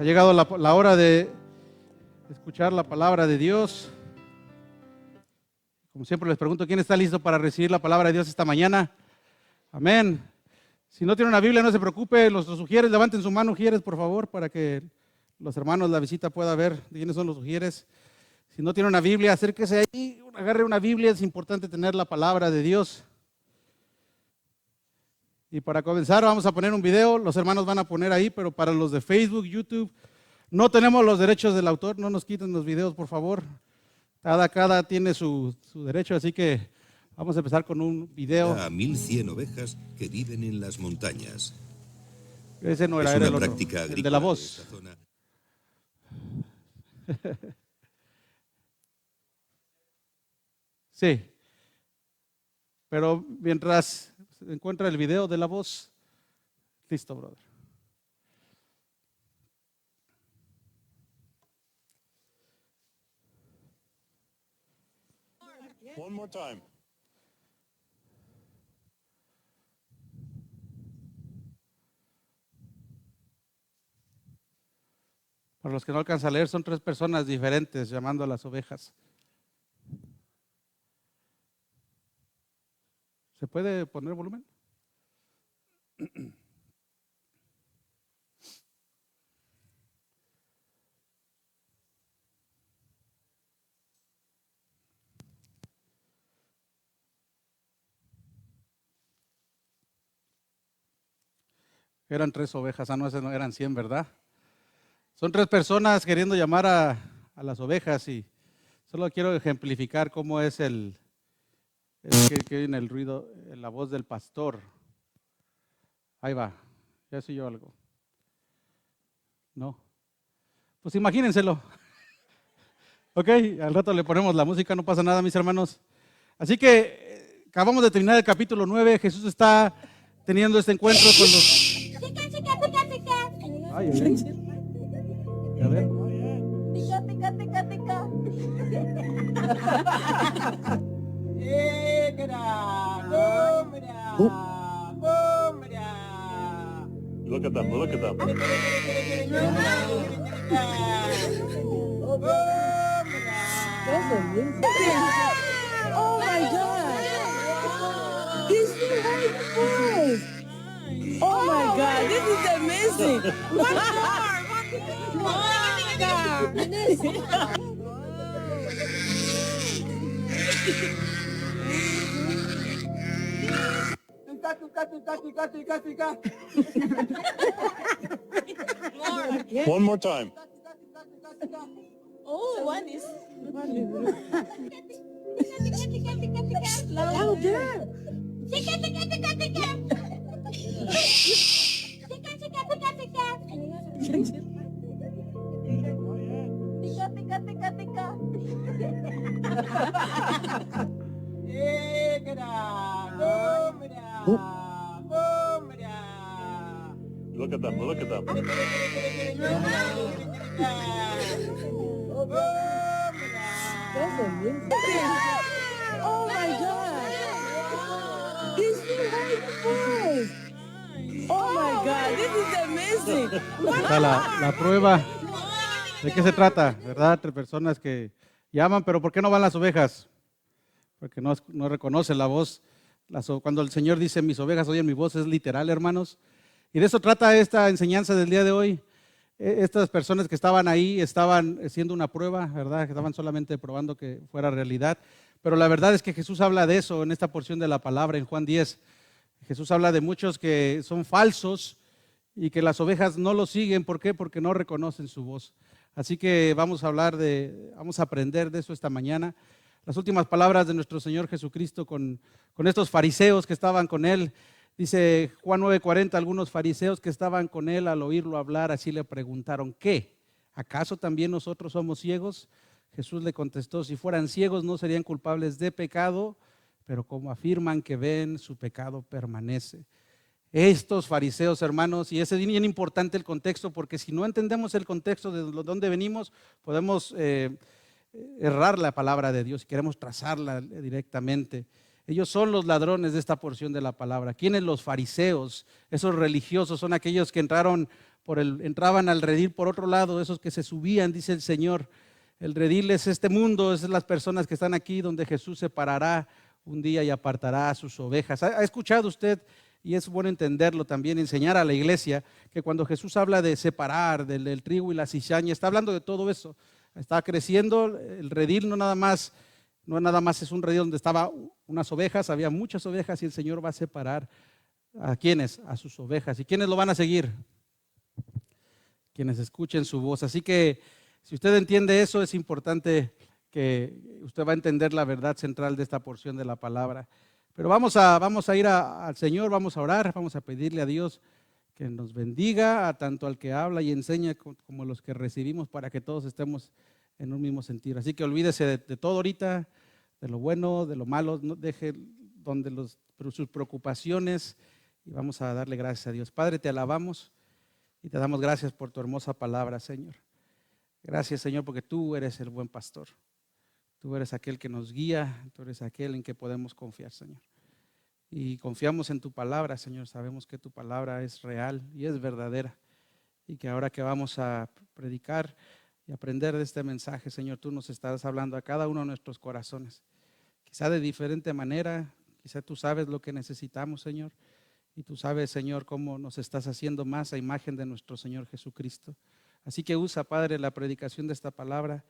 Ha llegado la hora de escuchar la palabra de Dios. Como siempre les pregunto, ¿quién está listo para recibir la palabra de Dios esta mañana? Amén. Si no tiene una Biblia, no se preocupe. Los ujieres, levanten su mano, ujieres, por favor, para que los hermanos, la visita, pueda ver quiénes son los ujieres. Si no tiene una Biblia, acérquese ahí, agarre una Biblia. Es importante tener la palabra de Dios. Y para comenzar vamos a poner un video, los hermanos van a poner ahí, pero para los de Facebook, YouTube, no tenemos los derechos del autor, no nos quiten los videos, por favor. Cada tiene su derecho, así que vamos a empezar con un video. A 1100 ovejas que viven en las montañas. Ese no era, Es era una el otro, práctica el de la agrícola voz. de esta zona. Sí, pero mientras se encuentra el video de la voz, listo, brother. One more time. Para los que no alcanzan a leer, son 3 personas diferentes llamando a las ovejas. ¿Se puede poner volumen? Eran 3 ovejas, no, eran 100, ¿verdad? Son 3 personas queriendo llamar a las ovejas y solo quiero ejemplificar cómo es que viene el ruido, la voz del pastor. Ahí va, ya soy yo algo. ¿No? Pues imagínenselo. Ok, al rato le ponemos la música, no pasa nada, mis hermanos. Así que acabamos de terminar el capítulo 9, Jesús está teniendo este encuentro con los... Ay, ay, ay. A ver. Pica, pica, pica, pica. Look at them, look at them. Oh my God! He's so high. Oh my God! This is amazing. One One more time. Oh, one is louder. Pica, pica, pica. Look at them, look at them. Oh my God! He's so high. Oh my God! This is amazing. Está la prueba. ¿De qué se trata? ¿Verdad? 3 personas que llaman, pero ¿por qué no van las ovejas? Porque no reconocen la voz. Cuando el Señor dice, mis ovejas oyen mi voz, es literal, hermanos. Y de eso trata esta enseñanza del día de hoy. Estas personas que estaban ahí estaban haciendo una prueba, ¿verdad? Que estaban solamente probando que fuera realidad. Pero la verdad es que Jesús habla de eso en esta porción de la palabra, en Juan 10. Jesús habla de muchos que son falsos y que las ovejas no lo siguen. ¿Por qué? Porque no reconocen su voz. Así que vamos a aprender de eso esta mañana. Las últimas palabras de nuestro Señor Jesucristo con estos fariseos que estaban con Él. Dice Juan 9:40, algunos fariseos que estaban con Él al oírlo hablar, así le preguntaron, ¿qué? ¿Acaso también nosotros somos ciegos? Jesús le contestó, si fueran ciegos no serían culpables de pecado, pero como afirman que ven, su pecado permanece. Estos fariseos, hermanos, y es bien importante el contexto, porque si no entendemos el contexto de dónde venimos, podemos errar la palabra de Dios y queremos trazarla directamente. Ellos son los ladrones de esta porción de la palabra. ¿Quiénes? Los fariseos, esos religiosos, son aquellos que entraron entraban al redil por otro lado, esos que se subían, dice el Señor. El redil es este mundo, es las personas que están aquí donde Jesús separará un día y apartará a sus ovejas. ¿Ha escuchado usted? Y es bueno entenderlo también, enseñar a la iglesia que cuando Jesús habla de separar del trigo y la cizaña, está hablando de todo eso. Está creciendo, el redil no nada más es un redil donde estaban unas ovejas, había muchas ovejas y el Señor va a separar ¿a quiénes? A sus ovejas. ¿Y quiénes lo van a seguir? Quienes escuchen su voz. Así que si usted entiende eso, es importante que usted va a entender la verdad central de esta porción de la palabra. Pero vamos a ir al Señor, vamos a orar, vamos a pedirle a Dios que nos bendiga, a tanto al que habla y enseña como los que recibimos, para que todos estemos en un mismo sentido. Así que olvídese de todo ahorita, de lo bueno, de lo malo, no deje sus preocupaciones y vamos a darle gracias a Dios. Padre, te alabamos y te damos gracias por tu hermosa palabra, Señor. Gracias, Señor, porque tú eres el buen pastor. Tú eres aquel que nos guía, tú eres aquel en que podemos confiar, Señor. Y confiamos en tu palabra, Señor. Sabemos que tu palabra es real y es verdadera. Y que ahora que vamos a predicar y aprender de este mensaje, Señor, tú nos estás hablando a cada uno de nuestros corazones. Quizá de diferente manera, quizá tú sabes lo que necesitamos, Señor. Y tú sabes, Señor, cómo nos estás haciendo más a imagen de nuestro Señor Jesucristo. Así que usa, Padre, la predicación de esta palabra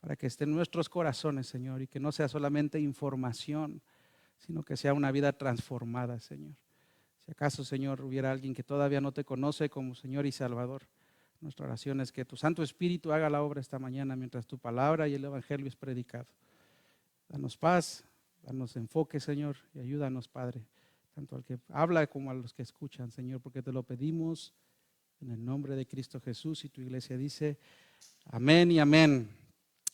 para que esté en nuestros corazones, Señor, y que no sea solamente información, sino que sea una vida transformada, Señor. Si acaso, Señor, hubiera alguien que todavía no te conoce como Señor y Salvador, nuestra oración es que tu Santo Espíritu haga la obra esta mañana mientras tu palabra y el Evangelio es predicado. Danos paz, danos enfoque, Señor, y ayúdanos, Padre, tanto al que habla como a los que escuchan, Señor, porque te lo pedimos en el nombre de Cristo Jesús, y tu iglesia dice amén y amén.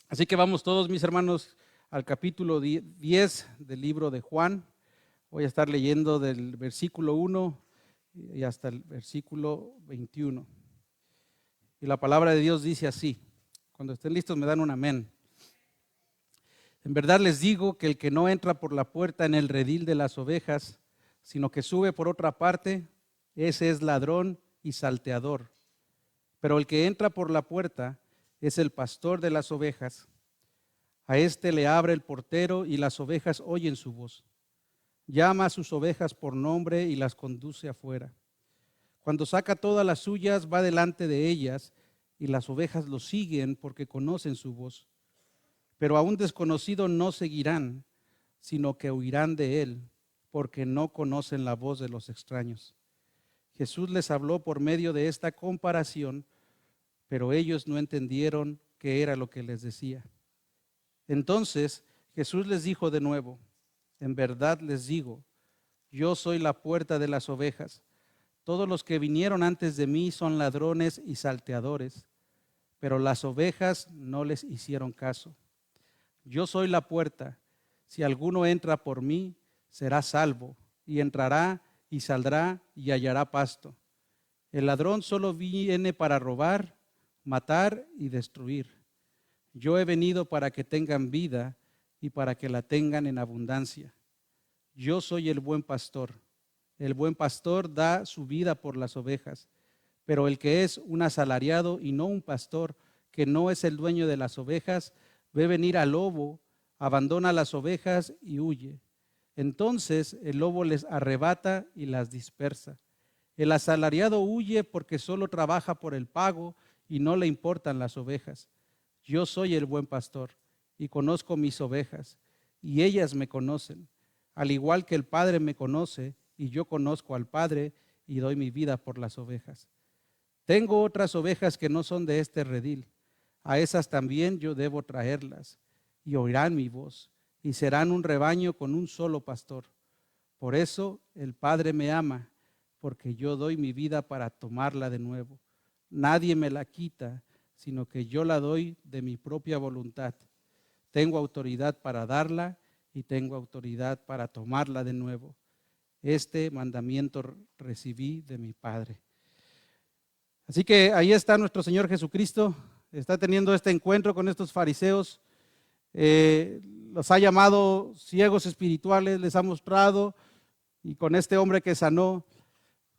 Así que vamos todos, mis hermanos, al capítulo 10 del libro de Juan. Voy a estar leyendo del versículo 1 y hasta el versículo 21. Y la palabra de Dios dice así. Cuando estén listos me dan un amén. En verdad les digo que el que no entra por la puerta en el redil de las ovejas, sino que sube por otra parte, ese es ladrón y salteador. Pero el que entra por la puerta es el pastor de las ovejas. A éste le abre el portero y las ovejas oyen su voz. Llama a sus ovejas por nombre y las conduce afuera. Cuando saca todas las suyas, va delante de ellas y las ovejas lo siguen porque conocen su voz. Pero a un desconocido no seguirán, sino que huirán de él, porque no conocen la voz de los extraños. Jesús les habló por medio de esta comparación, pero ellos no entendieron qué era lo que les decía. Entonces Jesús les dijo de nuevo, en verdad les digo, yo soy la puerta de las ovejas. Todos los que vinieron antes de mí son ladrones y salteadores, pero las ovejas no les hicieron caso. Yo soy la puerta. Si alguno entra por mí, será salvo, y entrará y saldrá y hallará pasto. El ladrón solo viene para robar, matar y destruir. Yo he venido para que tengan vida y para que la tengan en abundancia. Yo soy el buen pastor. El buen pastor da su vida por las ovejas, pero el que es un asalariado y no un pastor, que no es el dueño de las ovejas, ve venir al lobo, abandona las ovejas y huye. Entonces el lobo les arrebata y las dispersa. El asalariado huye porque solo trabaja por el pago y no le importan las ovejas. Yo soy el buen pastor y conozco mis ovejas, y ellas me conocen, al igual que el Padre me conoce, y yo conozco al Padre y doy mi vida por las ovejas. Tengo otras ovejas que no son de este redil. A esas también yo debo traerlas, y oirán mi voz, y serán un rebaño con un solo pastor. Por eso el Padre me ama, porque yo doy mi vida para tomarla de nuevo. Nadie me la quita, sino que yo la doy de mi propia voluntad. Tengo autoridad para darla y tengo autoridad para tomarla de nuevo. Este mandamiento recibí de mi Padre. Así que ahí está nuestro Señor Jesucristo. Está teniendo este encuentro con estos fariseos. Los ha llamado ciegos espirituales, les ha mostrado, y con este hombre que sanó,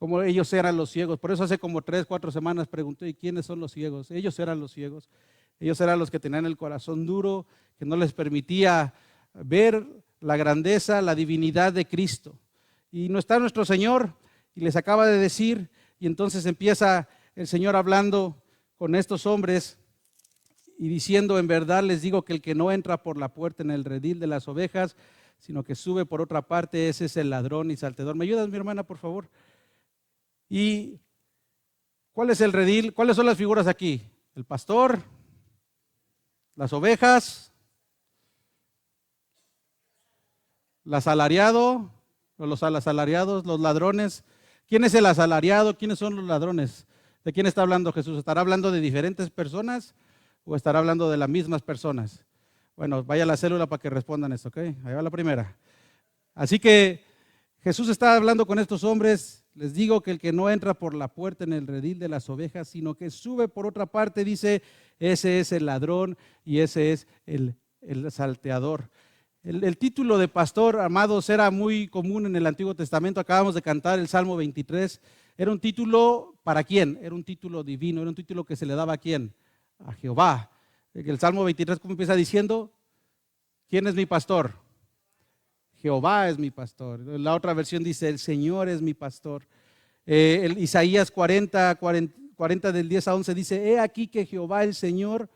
como ellos eran los ciegos. Por eso hace como 3, 4 semanas pregunté, ¿y quiénes son los ciegos? Ellos eran los ciegos. Ellos eran los que tenían el corazón duro, que no les permitía ver la grandeza, la divinidad de Cristo. Y no está nuestro Señor, y les acaba de decir, y entonces empieza el Señor hablando con estos hombres y diciendo, en verdad les digo que el que no entra por la puerta en el redil de las ovejas, sino que sube por otra parte, ese es el ladrón y salteador. ¿Me ayudas, mi hermana, por favor? ¿Y cuál es el redil? ¿Cuáles son las figuras aquí? El pastor, las ovejas, el asalariado, los asalariados, los ladrones. ¿Quién es el asalariado? ¿Quiénes son los ladrones? ¿De quién está hablando Jesús? ¿Estará hablando de diferentes personas o estará hablando de las mismas personas? Bueno, vaya a la célula para que respondan esto, ¿ok? Ahí va la primera. Así que Jesús está hablando con estos hombres. Les digo que el que no entra por la puerta en el redil de las ovejas, sino que sube por otra parte, dice, ese es el ladrón y ese es el salteador. El título de pastor, amados, era muy común en el Antiguo Testamento. Acabamos de cantar el Salmo 23. Era un título, ¿para quién? Era un título divino, era un título que se le daba ¿a quién? A Jehová. El Salmo 23, ¿cómo empieza diciendo? ¿Quién es mi pastor? Jehová es mi pastor. La otra versión dice, el Señor es mi pastor. El Isaías 40 del 10 a 11 dice, he aquí que Jehová el Señor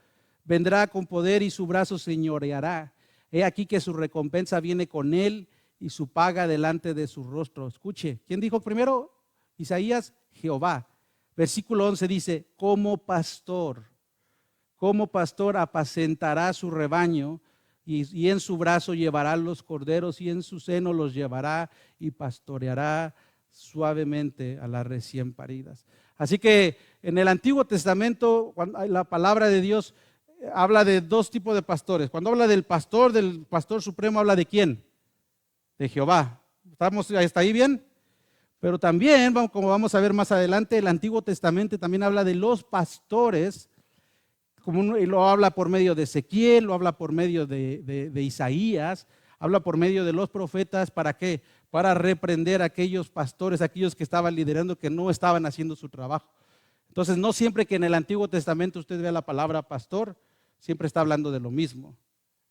vendrá con poder y su brazo señoreará. He aquí que su recompensa viene con él y su paga delante de su rostro. Escuche, ¿quién dijo primero? Isaías, Jehová. Versículo 11 dice, como pastor apacentará su rebaño y en su brazo llevará los corderos y en su seno los llevará y pastoreará suavemente a las recién paridas. Así que en el Antiguo Testamento, cuando la palabra de Dios habla de dos tipos de pastores. Cuando habla del pastor supremo, habla de ¿quién? De Jehová. ¿Estamos hasta ahí bien? Pero también, como vamos a ver más adelante, el Antiguo Testamento también habla de los pastores, y lo habla por medio de Ezequiel, lo habla por medio de Isaías, habla por medio de los profetas. ¿Para qué? Para reprender a aquellos pastores, aquellos que estaban liderando, que no estaban haciendo su trabajo. Entonces, no siempre que en el Antiguo Testamento usted vea la palabra pastor, siempre está hablando de lo mismo.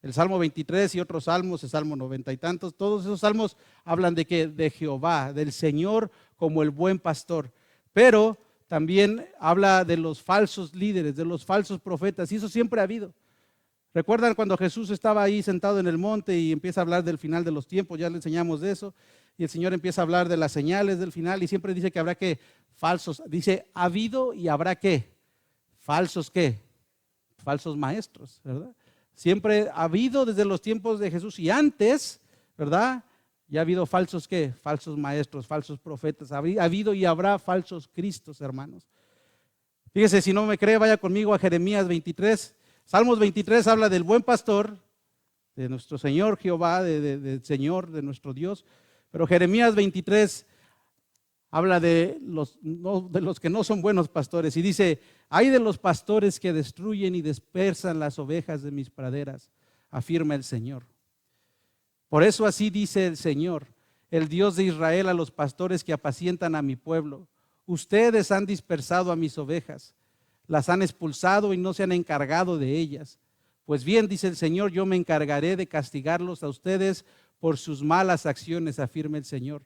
El Salmo 23 y otros salmos, el Salmo 90 y tantos, todos esos salmos hablan de ¿qué? De Jehová, del Señor como el buen pastor. Pero también habla de los falsos líderes, de los falsos profetas, y eso siempre ha habido. ¿Recuerdan cuando Jesús estaba ahí sentado en el monte y empieza a hablar del final de los tiempos? Ya le enseñamos de eso. Y el Señor empieza a hablar de las señales del final y siempre dice que habrá que falsos. Dice, ha habido y habrá que falsos ¿qué? Falsos maestros, ¿verdad? Siempre ha habido desde los tiempos de Jesús y antes, ¿verdad? Ya ha habido falsos ¿qué? Falsos maestros, falsos profetas. Ha habido y habrá falsos cristos, hermanos. Fíjese, si no me cree, vaya conmigo a Jeremías 23. Salmos 23 habla del buen pastor, de nuestro Señor Jehová, del Señor, de nuestro Dios. Pero Jeremías 23 habla de los que no son buenos pastores y dice, ay de los pastores que destruyen y dispersan las ovejas de mis praderas, afirma el Señor. Por eso así dice el Señor, el Dios de Israel, a los pastores que apacientan a mi pueblo. Ustedes han dispersado a mis ovejas, las han expulsado y no se han encargado de ellas. Pues bien, dice el Señor, yo me encargaré de castigarlos a ustedes por sus malas acciones, afirma el Señor.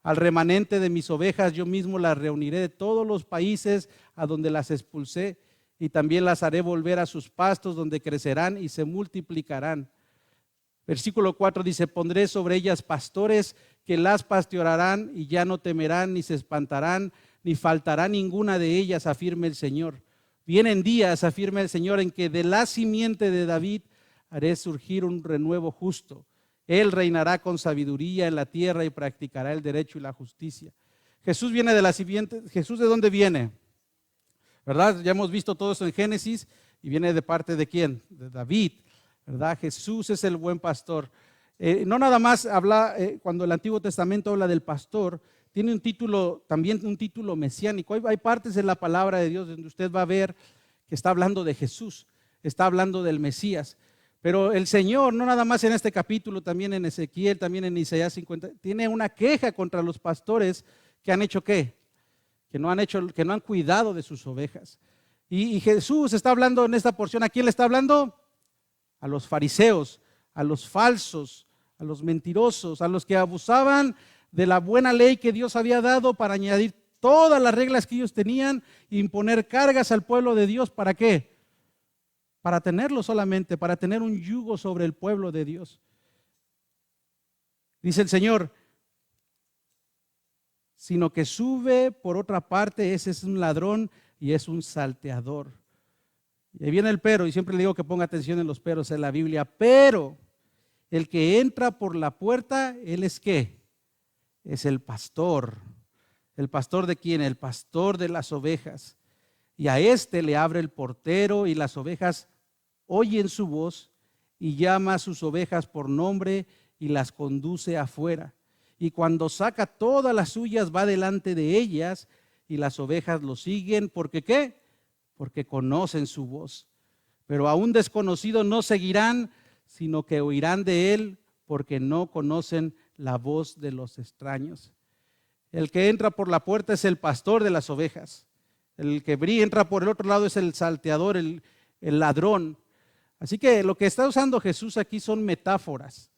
Al remanente de mis ovejas yo mismo las reuniré de todos los países a donde las expulsé y también las haré volver a sus pastos donde crecerán y se multiplicarán. Versículo 4 dice, pondré sobre ellas pastores que las pastorearán y ya no temerán ni se espantarán ni faltará ninguna de ellas, afirma el Señor. Vienen días, afirma el Señor, en que de la simiente de David haré surgir un renuevo justo. Él reinará con sabiduría en la tierra y practicará el derecho y la justicia. Jesús viene de la simiente. ¿Jesús de dónde viene? ¿Verdad? Ya hemos visto todo eso en Génesis y viene de parte de ¿quién? De David, ¿verdad? Jesús es el buen pastor. No nada más habla, cuando el Antiguo Testamento habla del pastor, tiene un título, también un título mesiánico. Hay partes en la palabra de Dios donde usted va a ver que está hablando de Jesús, está hablando del Mesías. Pero el Señor, no nada más en este capítulo, también en Ezequiel, también en Isaías 50, tiene una queja contra los pastores que han hecho ¿qué? que no han cuidado de sus ovejas. Y Jesús está hablando en esta porción. ¿A quién le está hablando? A los fariseos, a los falsos, a los mentirosos, a los que abusaban de la buena ley que Dios había dado para añadir todas las reglas que ellos tenían e imponer cargas al pueblo de Dios. ¿Para qué? Para tenerlo solamente, para tener un yugo sobre el pueblo de Dios. Dice el Señor, sino que sube por otra parte, ese es un ladrón y es un salteador. Y ahí viene el pero, y siempre le digo que ponga atención en los peros en la Biblia. Pero el que entra por la puerta, ¿él es qué? Es el pastor. ¿El pastor de quién? El pastor de las ovejas. Y a este le abre el portero y las ovejas oyen su voz y llama a sus ovejas por nombre y las conduce afuera. Y cuando saca todas las suyas va delante de ellas y las ovejas lo siguen. ¿Porque qué? Porque conocen su voz. Pero a un desconocido no seguirán, sino que oirán de él porque no conocen la voz de los extraños. El que entra por la puerta es el pastor de las ovejas. El que entra por el otro lado es el salteador, el ladrón. Así que lo que está usando Jesús aquí son metáforas.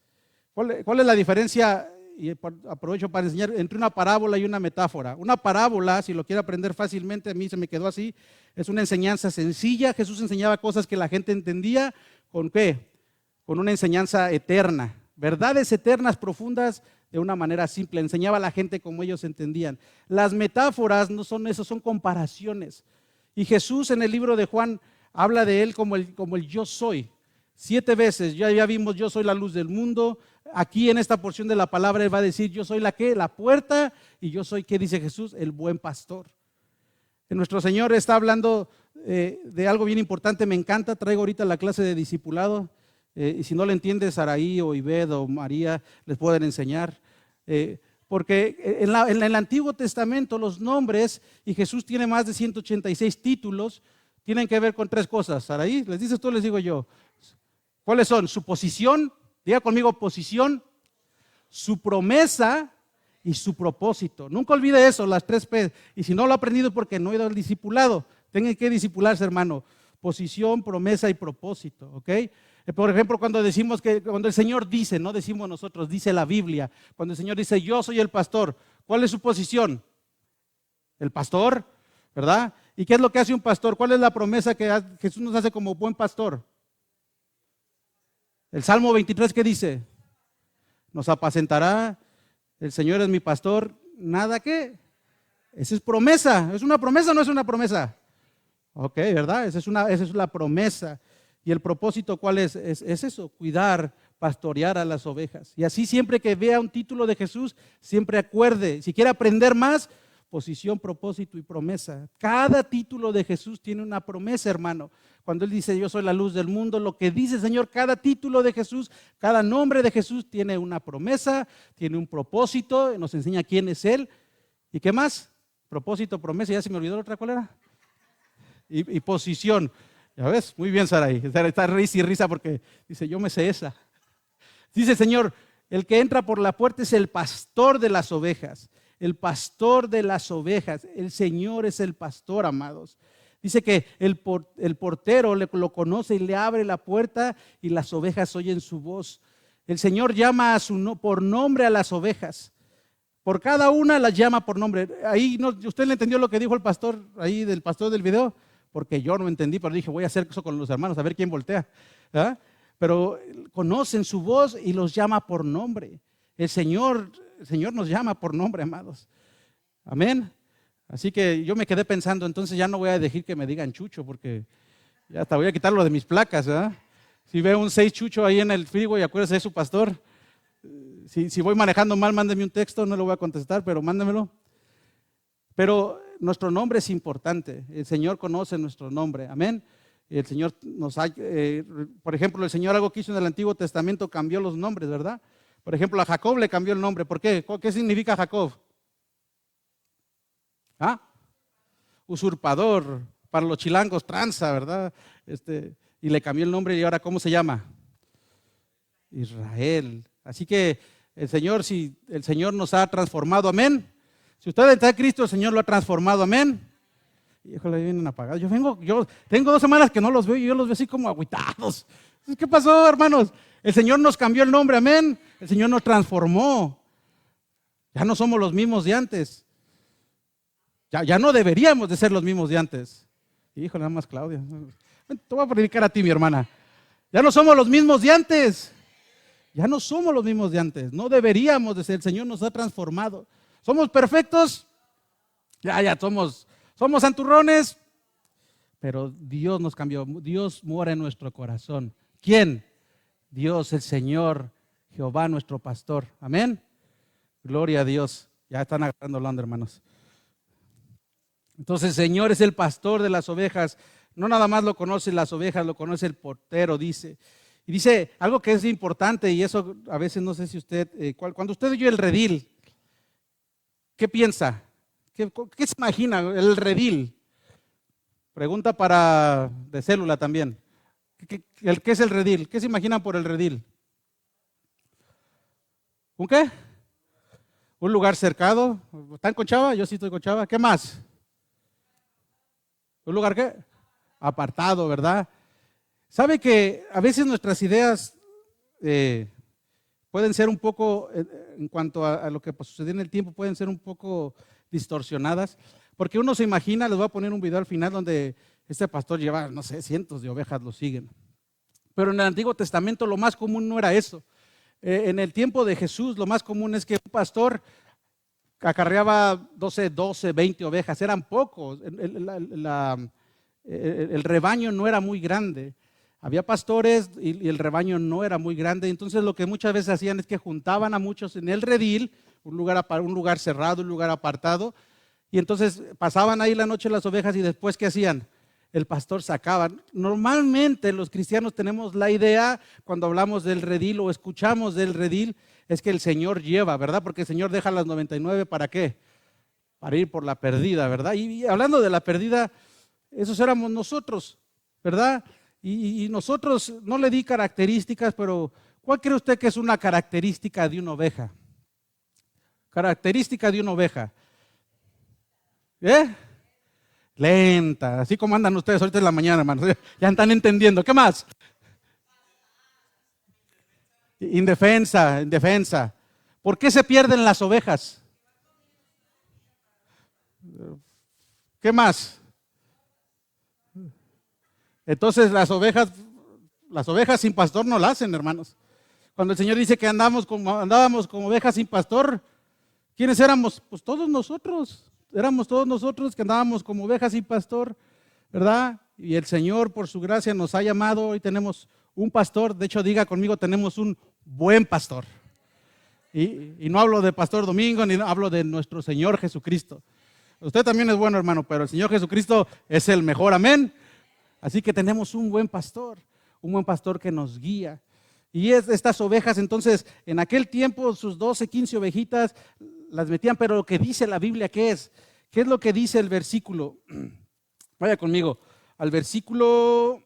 ¿Cuál es la diferencia? Y aprovecho para enseñar entre una parábola y una metáfora. Una parábola, si lo quiere aprender fácilmente, a mí se me quedó así, es una enseñanza sencilla. Jesús enseñaba cosas que la gente entendía. ¿Con qué? Con una enseñanza eterna. Verdades eternas, profundas, de una manera simple. Enseñaba a la gente como ellos entendían. Las metáforas no son eso, son comparaciones. Y Jesús en el libro de Juan habla de él como el yo soy. 7 veces, ya vimos, yo soy la luz del mundo. Aquí en esta porción de la palabra él va a decir, yo soy la puerta, y yo soy, ¿qué dice Jesús? El buen pastor. Nuestro Señor está hablando de algo bien importante, me encanta, traigo ahorita la clase de discipulado, y si no le entiende, Saraí o Ibed o María les pueden enseñar. Porque en el Antiguo Testamento los nombres, y Jesús tiene más de 186 títulos, tienen que ver con 3 cosas. Saraí, ¿les dices tú, les digo yo? ¿Cuáles son? Su posición, diga conmigo posición, su promesa y su propósito. Nunca olvide eso, las 3 P. Y si no lo ha aprendido porque no he ido al discipulado, tengan que discipularse, hermano. Posición, promesa y propósito, ¿ok? Por ejemplo, cuando el Señor dice, no decimos nosotros, dice la Biblia, cuando el Señor dice, yo soy el pastor, ¿cuál es su posición? El pastor, ¿verdad? ¿Y qué es lo que hace un pastor? ¿Cuál es la promesa que Jesús nos hace como buen pastor? El Salmo 23, ¿qué dice? Nos apacentará, el Señor es mi pastor, nada que. Esa es promesa, ¿es una promesa o no es una promesa? Ok, ¿verdad? Esa es la promesa. ¿Y el propósito cuál es? Es eso, cuidar, pastorear a las ovejas. Y así siempre que vea un título de Jesús, siempre acuerde, si quiere aprender más, posición, propósito y promesa. Cada título de Jesús tiene una promesa, hermano. Cuando Él dice, yo soy la luz del mundo, lo que dice el Señor, cada título de Jesús, cada nombre de Jesús tiene una promesa, tiene un propósito, nos enseña quién es Él. ¿Y qué más? Propósito, promesa, ya se me olvidó la otra, ¿cuál era? Y posición. ¿Ya ves? Muy bien, Saraí. Está risa y risa porque dice, yo me sé esa. Dice el Señor, el que entra por la puerta es el pastor de las ovejas. El pastor de las ovejas. El Señor es el pastor, amados. Dice que el portero lo conoce y le abre la puerta y las ovejas oyen su voz. El Señor llama por nombre a las ovejas. Por cada una las llama por nombre. Ahí ¿usted le entendió lo que dijo el pastor, ahí del pastor del video? Porque yo no entendí, pero dije, voy a hacer eso con los hermanos, a ver quién voltea. ¿Ah? Pero conocen su voz y los llama por nombre. El Señor nos llama por nombre, amados. Amén. Así que yo me quedé pensando, entonces ya no voy a dejar que me digan Chucho, porque ya hasta voy a quitarlo de mis placas. ¿Ah? Si veo un 6 Chucho ahí en el freeway, acuérdese de su pastor. Si voy manejando mal, mándeme un texto, no lo voy a contestar, pero mándemelo. Pero nuestro nombre es importante. El Señor conoce nuestro nombre. Amén. El Señor por ejemplo, el Señor algo que hizo en el Antiguo Testamento, cambió los nombres, ¿verdad? Por ejemplo, a Jacob le cambió el nombre. ¿Por qué? ¿Qué significa Jacob? ¿Ah? Usurpador. Para los chilangos, tranza, ¿verdad? Y le cambió el nombre y ahora, ¿cómo se llama? Israel. Así que el Señor, si el Señor nos ha transformado, amén. Si usted está en Cristo, el Señor lo ha transformado, amén. Híjole, vienen apagados. Yo tengo 2 semanas que no los veo y yo los veo así como agüitados. ¿Qué pasó, hermanos? El Señor nos cambió el nombre, amén. El Señor nos transformó. Ya no somos los mismos de antes. Ya no deberíamos de ser los mismos de antes. Híjole, nada más Claudia. Te voy a predicar a ti, mi hermana. Ya no somos los mismos de antes. Ya no somos los mismos de antes. No deberíamos de ser. El Señor nos ha transformado. ¿Somos perfectos? Ya somos santurrones. Pero Dios nos cambió. Dios mora en nuestro corazón. ¿Quién? Dios, el Señor, Jehová, nuestro pastor. Amén. Gloria a Dios. Ya están agarrando la onda, hermanos. Entonces el Señor es el pastor de las ovejas. No nada más lo conoce las ovejas, lo conoce el portero, dice. Y dice algo que es importante, y eso a veces no sé si usted, cuando usted oye el redil, ¿qué piensa? ¿Qué se imagina el redil? Pregunta de célula también. ¿Qué es el redil? ¿Qué se imaginan por el redil? ¿Un qué? Un lugar cercado. ¿Están con Chava? Yo sí estoy con Chava. ¿Qué más? ¿Un lugar qué? Apartado, ¿verdad? ¿Sabe que a veces nuestras ideas pueden ser un poco, en cuanto a lo que sucedió en el tiempo, pueden ser un poco distorsionadas? Porque uno se imagina, les voy a poner un video al final donde este pastor lleva, no sé, cientos de ovejas lo siguen. Pero en el Antiguo Testamento lo más común no era eso. En el tiempo de Jesús lo más común es que un pastor acarreaba 12, 20 ovejas, eran pocos. El rebaño no era muy grande. Había pastores y el rebaño no era muy grande. Entonces lo que muchas veces hacían es que juntaban a muchos en el redil, un lugar cerrado, un lugar apartado. Y entonces pasaban ahí la noche las ovejas y después ¿qué hacían? El pastor sacaba. Normalmente los cristianos tenemos la idea cuando hablamos del redil o escuchamos del redil, es que el Señor lleva, ¿verdad? Porque el Señor deja las 99, ¿para qué? Para ir por la perdida, ¿verdad? Y hablando de la perdida, esos éramos nosotros, ¿verdad? Y nosotros, no le di características, pero ¿cuál cree usted que es una característica de una oveja? Característica de una oveja. Lenta, así como andan ustedes ahorita en la mañana, hermanos. Ya están entendiendo. ¿Qué más? Indefensa. ¿Por qué se pierden las ovejas? ¿Qué más? Entonces las ovejas sin pastor no la hacen, hermanos. Cuando el Señor dice que andábamos como ovejas sin pastor, ¿quiénes éramos? Pues todos nosotros. Éramos todos nosotros que andábamos como ovejas sin pastor, ¿verdad? Y el Señor por su gracia nos ha llamado. Hoy tenemos un pastor. De hecho, diga conmigo, tenemos un buen pastor. Y no hablo de Pastor Domingo, ni hablo de nuestro Señor Jesucristo. Usted también es bueno, hermano, pero el Señor Jesucristo es el mejor, amén. Así que tenemos un buen pastor que nos guía. Y estas ovejas, entonces, en aquel tiempo, sus 12, 15 ovejitas las metían, pero lo que dice la Biblia, ¿qué es? ¿Qué es lo que dice el versículo? Vaya conmigo, al versículo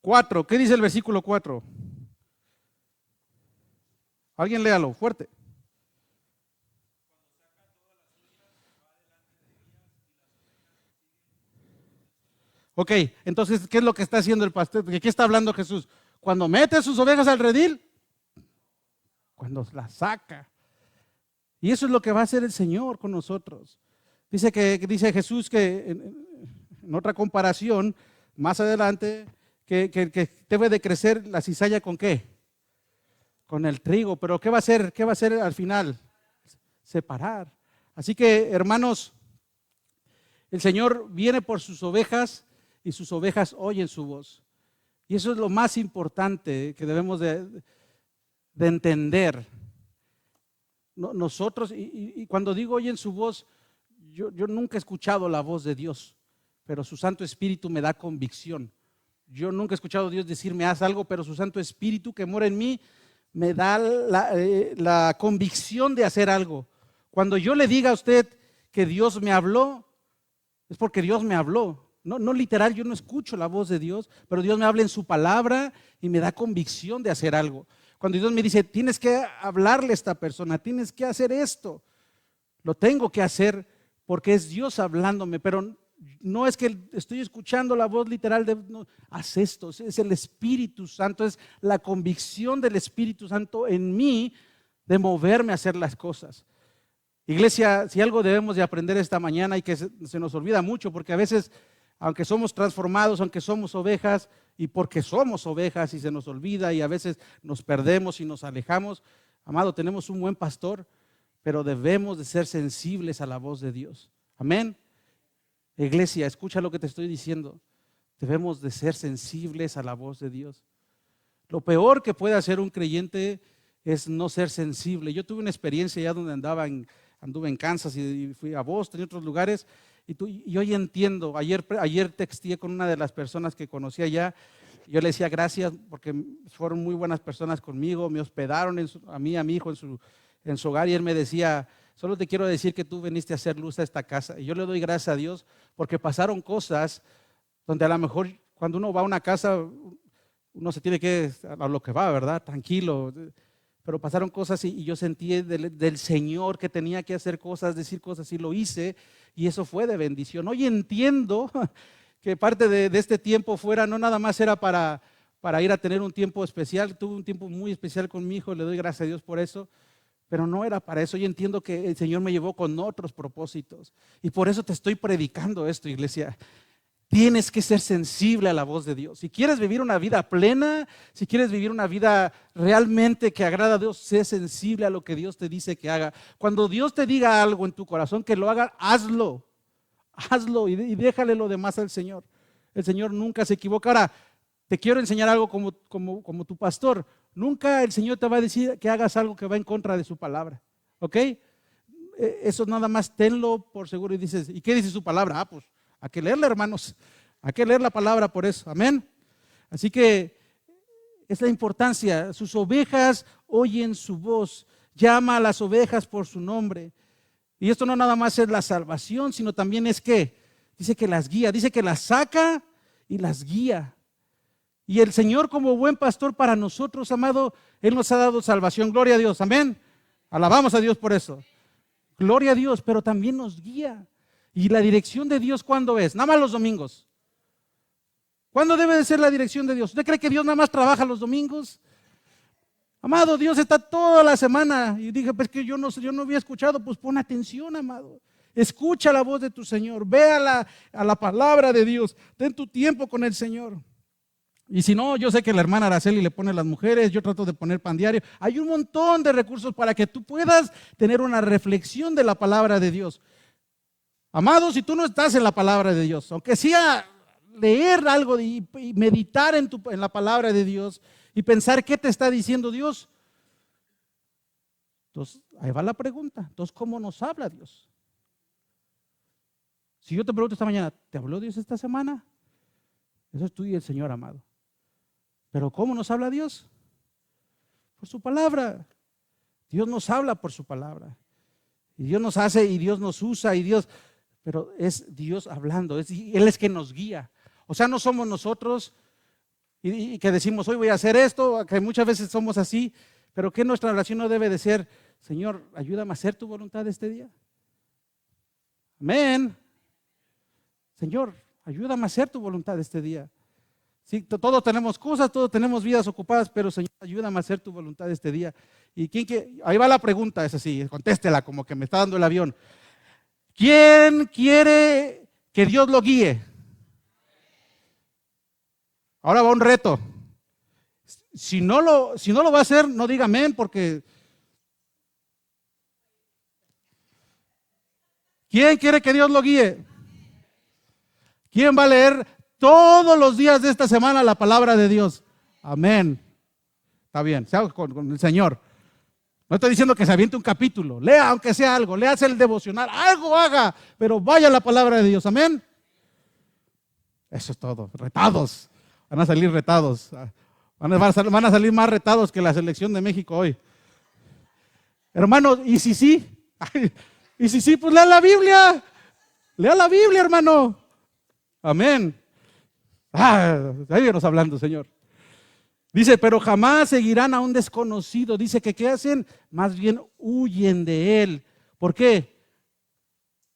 4. ¿Qué dice el versículo 4? Alguien léalo, fuerte. Ok, entonces, ¿qué es lo que está haciendo el pastor? ¿De qué está hablando Jesús? Cuando mete sus ovejas al redil, cuando las saca. Y eso es lo que va a hacer el Señor con nosotros. Dice Jesús que en otra comparación, más adelante, que debe de crecer la cizalla ¿con qué? Con el trigo. Pero ¿qué va a hacer? ¿Qué va a hacer al final? Separar. Así que, hermanos, el Señor viene por sus ovejas y sus ovejas oyen su voz. Y eso es lo más importante que debemos de entender. Nosotros, y cuando digo oyen su voz, yo nunca he escuchado la voz de Dios, pero su Santo Espíritu me da convicción. Yo nunca he escuchado a Dios decirme haz algo, pero su Santo Espíritu que mora en mí me da la convicción de hacer algo. Cuando yo le diga a usted que Dios me habló, es porque Dios me habló. No literal, yo no escucho la voz de Dios, pero Dios me habla en su palabra y me da convicción de hacer algo. Cuando Dios me dice, tienes que hablarle a esta persona, tienes que hacer esto, lo tengo que hacer porque es Dios hablándome, pero no es que estoy escuchando la voz literal de, no, haz esto, es el Espíritu Santo, es la convicción del Espíritu Santo en mí de moverme a hacer las cosas. Iglesia, si algo debemos de aprender esta mañana y que se nos olvida mucho, porque a veces, aunque somos transformados, aunque somos ovejas, y porque somos ovejas y se nos olvida y a veces nos perdemos y nos alejamos, amado, tenemos un buen pastor, pero debemos de ser sensibles a la voz de Dios. Amén. Iglesia, escucha lo que te estoy diciendo. Debemos de ser sensibles a la voz de Dios. Lo peor que puede hacer un creyente es no ser sensible. Yo tuve una experiencia ya donde anduve en Kansas y fui a Boston y otros lugares. Y hoy entiendo, ayer texteé con una de las personas que conocí allá. Yo le decía gracias porque fueron muy buenas personas conmigo, me hospedaron a mí, a mi hijo en su hogar, y él me decía, solo te quiero decir que tú viniste a hacer luz a esta casa. Y yo le doy gracias a Dios porque pasaron cosas donde a lo mejor cuando uno va a una casa, uno se tiene que a lo que va, ¿verdad? Tranquilo. Pero pasaron cosas y yo sentí del Señor que tenía que hacer cosas, decir cosas, y lo hice, y eso fue de bendición. Hoy entiendo que parte de este tiempo fuera, no nada más era para ir a tener un tiempo especial. Tuve un tiempo muy especial con mi hijo, le doy gracias a Dios por eso, pero no era para eso. Yo entiendo que el Señor me llevó con otros propósitos, y por eso te estoy predicando esto, iglesia. Tienes que ser sensible a la voz de Dios. Si quieres vivir una vida plena, si quieres vivir una vida realmente que agrada a Dios, sé sensible a lo que Dios te dice que haga. Cuando Dios te diga algo en tu corazón que lo haga, hazlo. Hazlo y déjale lo demás al Señor. El Señor nunca se equivoca. Ahora, te quiero enseñar algo como tu pastor. Nunca el Señor te va a decir que hagas algo que va en contra de su palabra. ¿Ok? Eso nada más tenlo por seguro. Y dices, ¿y qué dice su palabra? Pues hay que leerla, hermanos. Hay que leer la palabra por eso. Amén. Así que es la importancia. Sus ovejas oyen su voz. Llama a las ovejas por su nombre. Y esto no nada más es la salvación, sino también es que dice que las guía, dice que las saca y las guía. Y el Señor, como buen pastor para nosotros, amado, Él nos ha dado salvación. Gloria a Dios. Amén. Alabamos a Dios por eso. Gloria a Dios, pero también nos guía. ¿Y la dirección de Dios cuándo es? Nada más los domingos. ¿Cuándo debe de ser la dirección de Dios? ¿Usted cree que Dios nada más trabaja los domingos? Amado, Dios está toda la semana. Y dije, pues que yo no había escuchado. Pues pon atención, amado. Escucha la voz de tu Señor. Ve a la palabra de Dios. Ten tu tiempo con el Señor. Y si no, yo sé que la hermana Araceli le pone a las mujeres, yo trato de poner pan diario. Hay un montón de recursos para que tú puedas tener una reflexión de la palabra de Dios. Amado, si tú no estás en la palabra de Dios, aunque sea leer algo y meditar en la palabra de Dios y pensar qué te está diciendo Dios, entonces ahí va la pregunta. Entonces, ¿cómo nos habla Dios? Si yo te pregunto esta mañana, ¿te habló Dios esta semana? Eso es tú y el Señor, amado. Pero ¿cómo nos habla Dios? Por su palabra. Dios nos habla por su palabra. Y Dios nos hace y Dios nos usa y Dios... Pero es Dios hablando, Él es quien nos guía. O sea, no somos nosotros y que decimos, hoy voy a hacer esto, que muchas veces somos así, pero que nuestra oración no debe de ser, Señor, ayúdame a hacer tu voluntad este día. Amén. Señor, ayúdame a hacer tu voluntad este día. Sí, todos tenemos cosas, todos tenemos vidas ocupadas, pero Señor, ayúdame a hacer tu voluntad este día. Y ahí va la pregunta, es así, contéstela como que me está dando el avión. ¿Quién quiere que Dios lo guíe? Ahora va un reto. Si no lo va a hacer, no diga amén, porque ¿quién quiere que Dios lo guíe? ¿Quién va a leer todos los días de esta semana la palabra de Dios? Amén. Está bien, sea con el Señor. No estoy diciendo que se aviente un capítulo. Lea aunque sea algo, léase el devocional, algo haga, pero vaya a la palabra de Dios. Amén. Eso es todo. Retados. Van a salir retados. Van a salir más retados que la selección de México hoy. Hermano, ¿y si sí? ¿Y si sí? Pues lea la Biblia. Lea la Biblia, hermano. Amén. Ahí nos hablando, Señor. Dice, pero jamás seguirán a un desconocido. Dice que ¿qué hacen? Más bien huyen de él. ¿Por qué?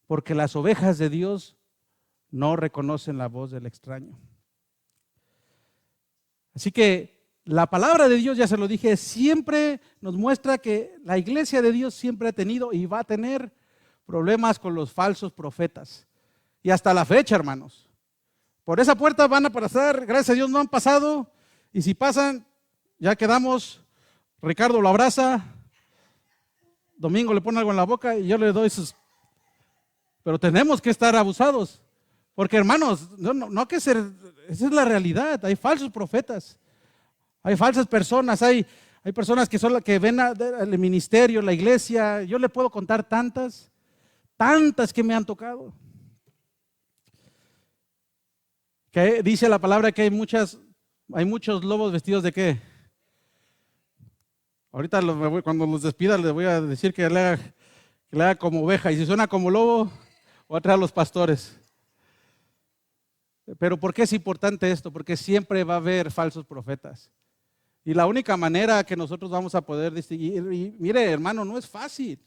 Porque las ovejas de Dios no reconocen la voz del extraño. Así que la palabra de Dios, ya se lo dije, siempre nos muestra que la iglesia de Dios siempre ha tenido y va a tener problemas con los falsos profetas. Y hasta la fecha, hermanos. Por esa puerta van a pasar, gracias a Dios no han pasado. Y si pasan, ya quedamos. Ricardo lo abraza. Domingo le pone algo en la boca y yo le doy sus. Pero tenemos que estar abusados. Porque hermanos, no que ser, esa es la realidad. Hay falsos profetas. Hay falsas personas. Hay personas que son las que ven el ministerio, la iglesia. Yo le puedo contar tantas que me han tocado. Que dice la palabra que hay muchos lobos vestidos de ¿qué? Ahorita cuando los despida les voy a decir que le haga como oveja. Y si suena como lobo, voy a traer a los pastores. Pero ¿por qué es importante esto? Porque siempre va a haber falsos profetas. Y la única manera que nosotros vamos a poder distinguir, y mire hermano, no es fácil.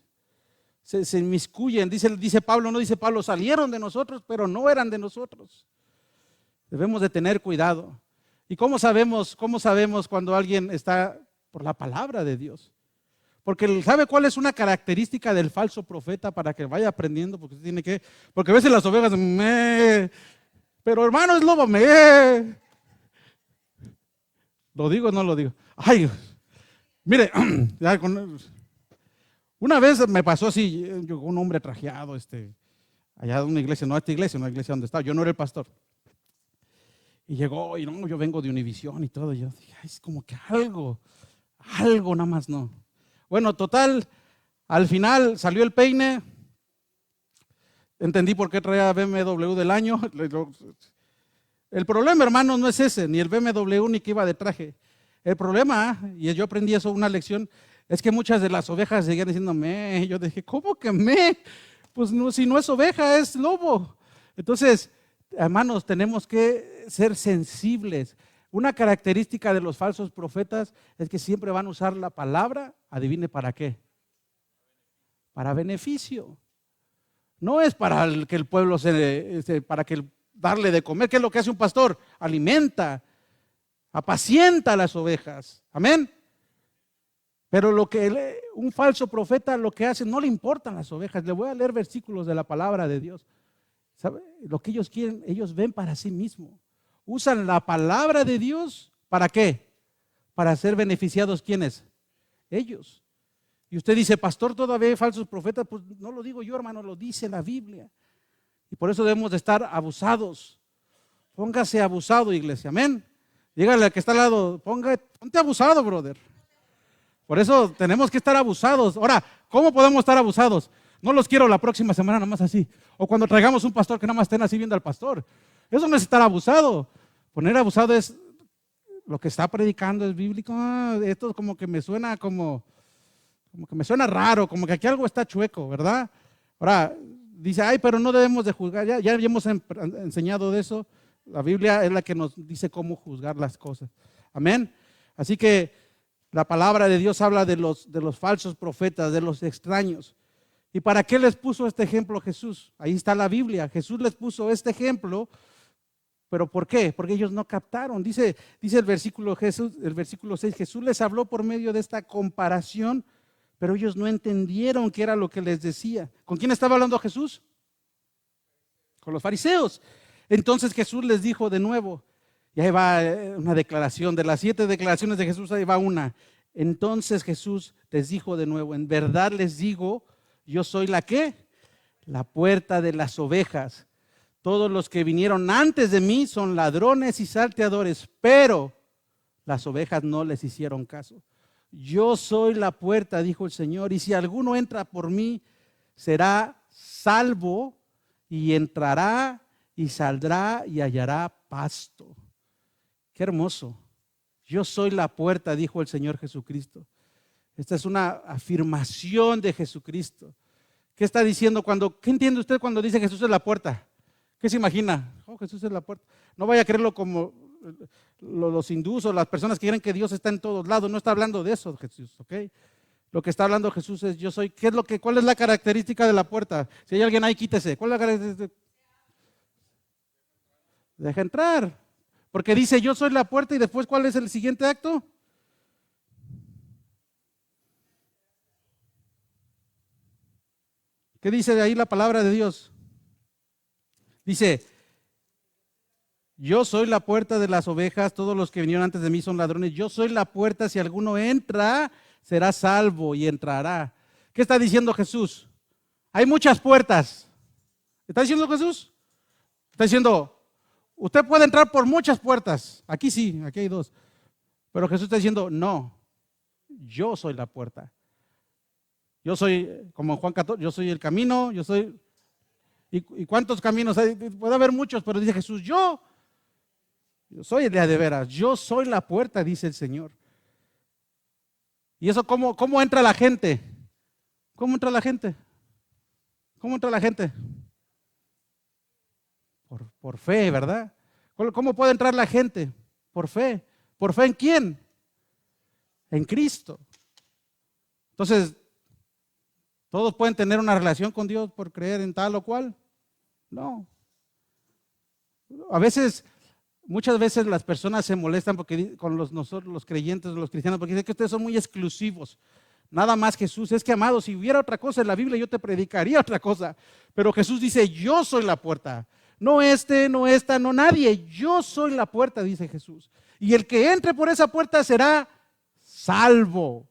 Se inmiscuyen, dice Pablo, no dice Pablo, salieron de nosotros, pero no eran de nosotros. Debemos de tener cuidado. ¿Y cómo sabemos cuando alguien está por la palabra de Dios? Porque ¿sabe cuál es una característica del falso profeta para que vaya aprendiendo? Porque a veces las ovejas, pero hermano es lobo, ¿lo digo o no lo digo? Ay, mire, una vez me pasó así, llegó un hombre trajeado, allá de una iglesia, no esta iglesia, una iglesia donde estaba, yo no era el pastor. Y llegó, y no, yo vengo de Univisión y todo, y yo dije, es como que algo nada más no. Bueno, total, al final salió el peine, entendí por qué traía BMW del año. El problema, hermanos, no es ese, ni el BMW ni que iba de traje. El problema, y yo aprendí eso, una lección, es que muchas de las ovejas seguían diciendo me. Yo dije, ¿cómo que me? Pues no, si no es oveja, es lobo. Entonces, hermanos, tenemos que ser sensibles. Una característica de los falsos profetas es que siempre van a usar la palabra, adivine para qué. Para beneficio. No es para que el pueblo para que darle de comer. ¿Qué es lo que hace un pastor? Alimenta, apacienta a las ovejas. Amén. Pero un falso profeta lo que hace, no le importan las ovejas. Le voy a leer versículos de la palabra de Dios. ¿Sabe? Lo que ellos quieren, ellos ven para sí mismos. Usan la palabra de Dios, ¿para qué? Para ser beneficiados, ¿quiénes? Ellos. Y usted dice, pastor, todavía hay falsos profetas. Pues no lo digo yo, hermano, lo dice la Biblia. Y por eso debemos de estar abusados. Póngase abusado, iglesia, amén. Dígale al que está al lado, ponte abusado, brother. Por eso tenemos que estar abusados. Ahora, ¿cómo podemos estar abusados? No los quiero la próxima semana nada más así. O cuando traigamos un pastor que nada más estén así viendo al pastor. Eso no es estar abusado. Poner abusado es lo que está predicando, es bíblico. Esto como que me suena como que me suena raro, como que aquí algo está chueco, ¿verdad? Ahora, dice, pero no debemos de juzgar. Ya hemos enseñado de eso. La Biblia es la que nos dice cómo juzgar las cosas. Amén. Así que la palabra de Dios habla de los falsos profetas, de los extraños. ¿Y para qué les puso este ejemplo Jesús? Ahí está la Biblia. Jesús les puso este ejemplo, ¿pero por qué? Porque ellos no captaron. Dice el versículo 6, Jesús les habló por medio de esta comparación, pero ellos no entendieron qué era lo que les decía. ¿Con quién estaba hablando Jesús? Con los fariseos. Entonces Jesús les dijo de nuevo, y ahí va una declaración, de las 7 declaraciones de Jesús, ahí va una. Entonces Jesús les dijo de nuevo, en verdad les digo, yo soy la ¿qué? La puerta de las ovejas. Todos los que vinieron antes de mí son ladrones y salteadores, pero las ovejas no les hicieron caso. Yo soy la puerta, dijo el Señor, y si alguno entra por mí, será salvo y entrará y saldrá y hallará pasto. Qué hermoso. Yo soy la puerta, dijo el Señor Jesucristo. Esta es una afirmación de Jesucristo. ¿Qué está diciendo qué entiende usted cuando dice Jesús es la puerta? ¿Qué se imagina? Jesús es la puerta. No vaya a creerlo como los hindúes o las personas que creen que Dios está en todos lados. No está hablando de eso Jesús, ¿ok? Lo que está hablando Jesús es yo soy. ¿Cuál es la característica de la puerta? Si hay alguien ahí, quítese. ¿Cuál es la característica? Deja entrar. Porque dice yo soy la puerta y después ¿cuál es el siguiente acto? ¿Qué dice de ahí la palabra de Dios? Dice, yo soy la puerta de las ovejas, todos los que vinieron antes de mí son ladrones, yo soy la puerta, si alguno entra, será salvo y entrará. ¿Qué está diciendo Jesús? Hay muchas puertas. ¿Está diciendo Jesús? Está diciendo, usted puede entrar por muchas puertas. Aquí sí, aquí hay dos. Pero Jesús está diciendo, no, yo soy la puerta. Yo soy, como en Juan 14, yo soy el camino, yo soy... ¿Y cuántos caminos hay? Puede haber muchos, pero dice Jesús, yo soy el de veras, yo soy la puerta, dice el Señor. ¿Y eso cómo entra la gente? ¿Cómo entra la gente? ¿Cómo entra la gente? Por fe, ¿verdad? ¿Cómo puede entrar la gente? Por fe. ¿Por fe en quién? En Cristo. Entonces, ¿todos pueden tener una relación con Dios por creer en tal o cual? No. Muchas veces las personas se molestan con nosotros los creyentes, los cristianos, porque dicen que ustedes son muy exclusivos. Nada más Jesús. Es que, amado, si hubiera otra cosa en la Biblia, yo te predicaría otra cosa. Pero Jesús dice, yo soy la puerta. No no esta, no nadie. Yo soy la puerta, dice Jesús. Y el que entre por esa puerta será salvo.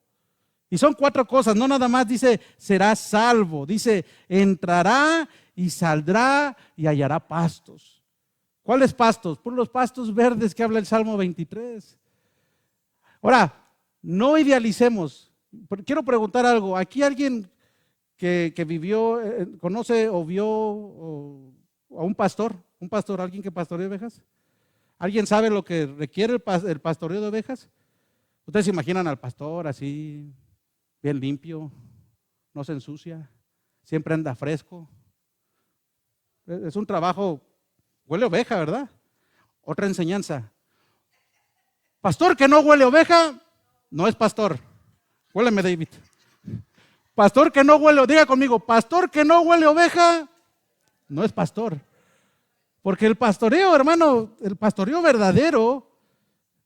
Y son 4 cosas, no nada más dice será salvo, dice entrará y saldrá y hallará pastos. ¿Cuáles pastos? Por los pastos verdes que habla el Salmo 23. Ahora, no idealicemos. Quiero preguntar algo. ¿Aquí alguien que vivió, conoce o vio a un pastor, alguien que pastorea ovejas? ¿Alguien sabe lo que requiere el pastoreo de ovejas? Ustedes se imaginan al pastor así, bien limpio, no se ensucia, siempre anda fresco. Es un trabajo, huele a oveja, ¿verdad? Otra enseñanza. Pastor que no huele a oveja, no es pastor. Huéleme, David. Pastor que no huele, diga conmigo, pastor que no huele a oveja, no es pastor. Porque el pastoreo, hermano, el pastoreo verdadero,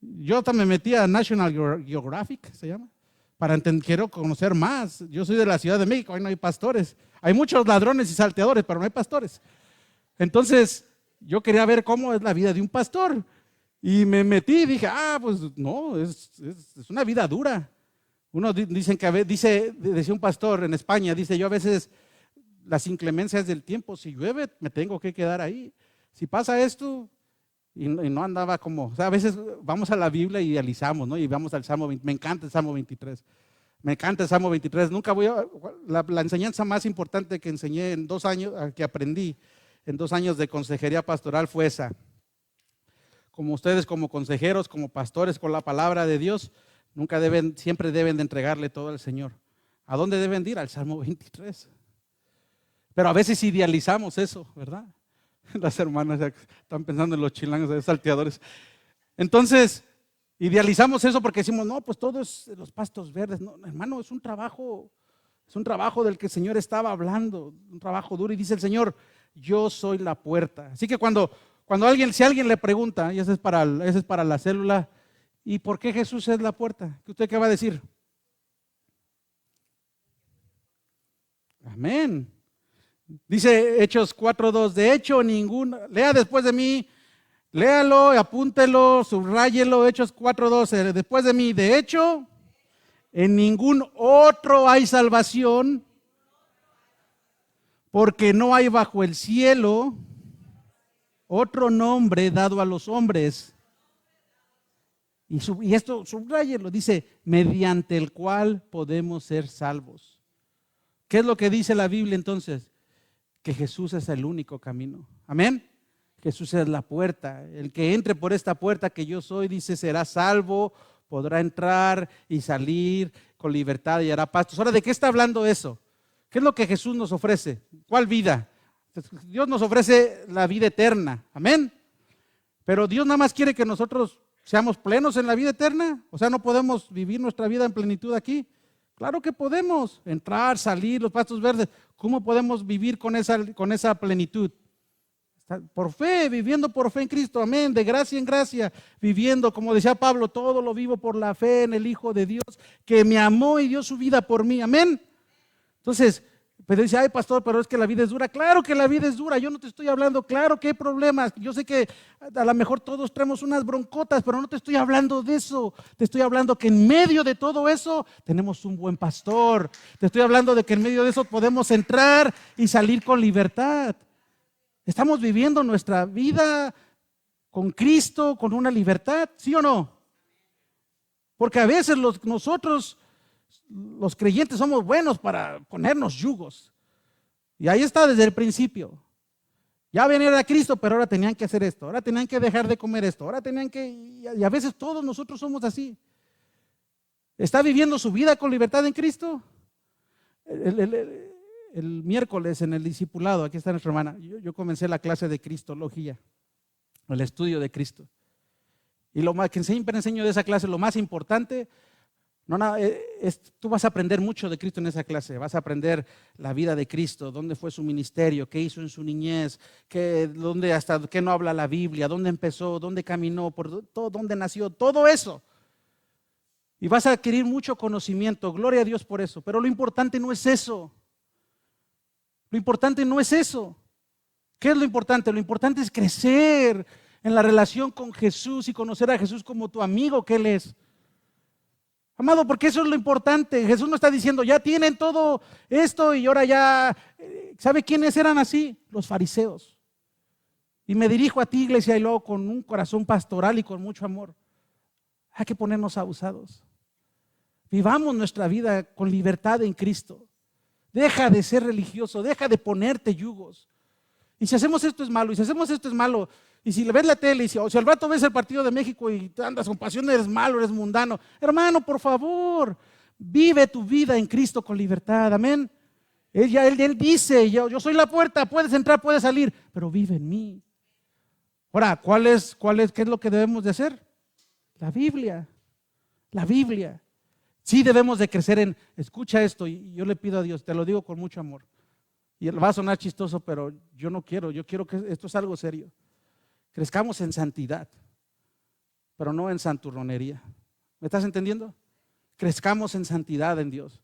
yo también me metí a National Geographic, se llama. Quiero conocer más. Yo soy de la Ciudad de México, ahí no hay pastores. Hay muchos ladrones y salteadores, pero no hay pastores. Entonces, yo quería ver cómo es la vida de un pastor. Y me metí y dije, pues no, es una vida dura. Uno dicen que decía un pastor en España, dice, yo a veces las inclemencias del tiempo, si llueve, me tengo que quedar ahí. Si pasa esto, y no andaba como, a veces vamos a la Biblia y idealizamos, ¿no? Y vamos al Salmo 20, me encanta el Salmo 23. Me encanta el Salmo 23. Nunca la enseñanza más importante que enseñé en 2 años, que aprendí en 2 años de consejería pastoral fue esa. Como ustedes, como consejeros, como pastores con la palabra de Dios, siempre deben de entregarle todo al Señor. ¿A dónde deben ir? Al Salmo 23. Pero a veces idealizamos eso, ¿verdad? Las hermanas ya están pensando en los chilangos, de salteadores. Entonces, idealizamos eso porque decimos, no, pues todo es los pastos verdes. No, hermano, es un trabajo del que el Señor estaba hablando, un trabajo duro. Y dice el Señor, yo soy la puerta. Así que si alguien le pregunta, y ese es para la célula, ¿y por qué Jesús es la puerta? ¿Usted qué va a decir? Amén. Dice Hechos 4:2, de hecho lea después de mí, léalo, apúntelo, subráyelo, Hechos 4:12, después de mí, de hecho, en ningún otro hay salvación, porque no hay bajo el cielo otro nombre dado a los hombres. Y esto, subráyelo, dice, mediante el cual podemos ser salvos. ¿Qué es lo que dice la Biblia entonces? Que Jesús es el único camino. Amén. Jesús es la puerta. El que entre por esta puerta que yo soy, dice, será salvo, podrá entrar y salir con libertad y hará pastos. Ahora, ¿de qué está hablando eso? ¿Qué es lo que Jesús nos ofrece? ¿Cuál vida? Dios nos ofrece la vida eterna. Amén. Pero Dios nada más quiere que nosotros seamos plenos en la vida eterna. O sea, no podemos vivir nuestra vida en plenitud aquí. Claro que podemos entrar, salir, los pastos verdes. ¿Cómo podemos vivir con esa plenitud? Por fe, viviendo por fe en Cristo, amén, de gracia en gracia, viviendo, como decía Pablo, todo lo vivo por la fe en el Hijo de Dios, que me amó y dio su vida por mí, amén. Entonces, pero dice, ay pastor, pero es que la vida es dura. Claro que la vida es dura, yo no te estoy hablando, claro que hay problemas. Yo sé que a lo mejor todos traemos unas broncotas, pero no te estoy hablando de eso. Te estoy hablando que en medio de todo eso tenemos un buen pastor. Te estoy hablando de que en medio de eso podemos entrar y salir con libertad. Estamos viviendo nuestra vida con Cristo, con una libertad, ¿sí o no? Porque a veces nosotros, los creyentes, somos buenos para ponernos yugos. Y ahí está desde el principio. Ya venían a Cristo, pero ahora tenían que hacer esto, ahora tenían que dejar de comer esto, ahora tenían que... Y a veces todos nosotros somos así. ¿Está viviendo su vida con libertad en Cristo? El miércoles en el discipulado, aquí está nuestra hermana, yo comencé la clase de Cristología, el estudio de Cristo. Y lo más que siempre enseño de esa clase, lo más importante, tú vas a aprender mucho de Cristo en esa clase. Vas a aprender la vida de Cristo, dónde fue su ministerio, qué hizo en su niñez, hasta qué no habla la Biblia, dónde empezó, dónde caminó, dónde nació, todo eso. Y vas a adquirir mucho conocimiento, gloria a Dios por eso. Pero lo importante no es eso. Lo importante no es eso. ¿Qué es lo importante? Lo importante es crecer en la relación con Jesús y conocer a Jesús como tu amigo que Él es. Amado, porque eso es lo importante. Jesús no está diciendo, ya tienen todo esto y ahora ya... ¿Sabe quiénes eran así? Los fariseos. Y me dirijo a ti, iglesia, y luego con un corazón pastoral y con mucho amor. Hay que ponernos abusados. Vivamos nuestra vida con libertad en Cristo. Deja de ser religioso, deja de ponerte yugos. Y si hacemos esto es malo, y si hacemos esto es malo, y si le ves la tele, o si al rato ves el partido de México y te andas con pasión, eres malo, eres mundano. Hermano, por favor, vive tu vida en Cristo con libertad, amén. Él dice, yo soy la puerta, puedes entrar, puedes salir, pero vive en mí. Ahora, qué es lo que debemos de hacer? La Biblia. Sí debemos de crecer escucha esto, y yo le pido a Dios, te lo digo con mucho amor. Y va a sonar chistoso, pero yo quiero que esto es algo serio. Crezcamos en santidad, pero no en santurronería. ¿Me estás entendiendo? Crezcamos en santidad en Dios,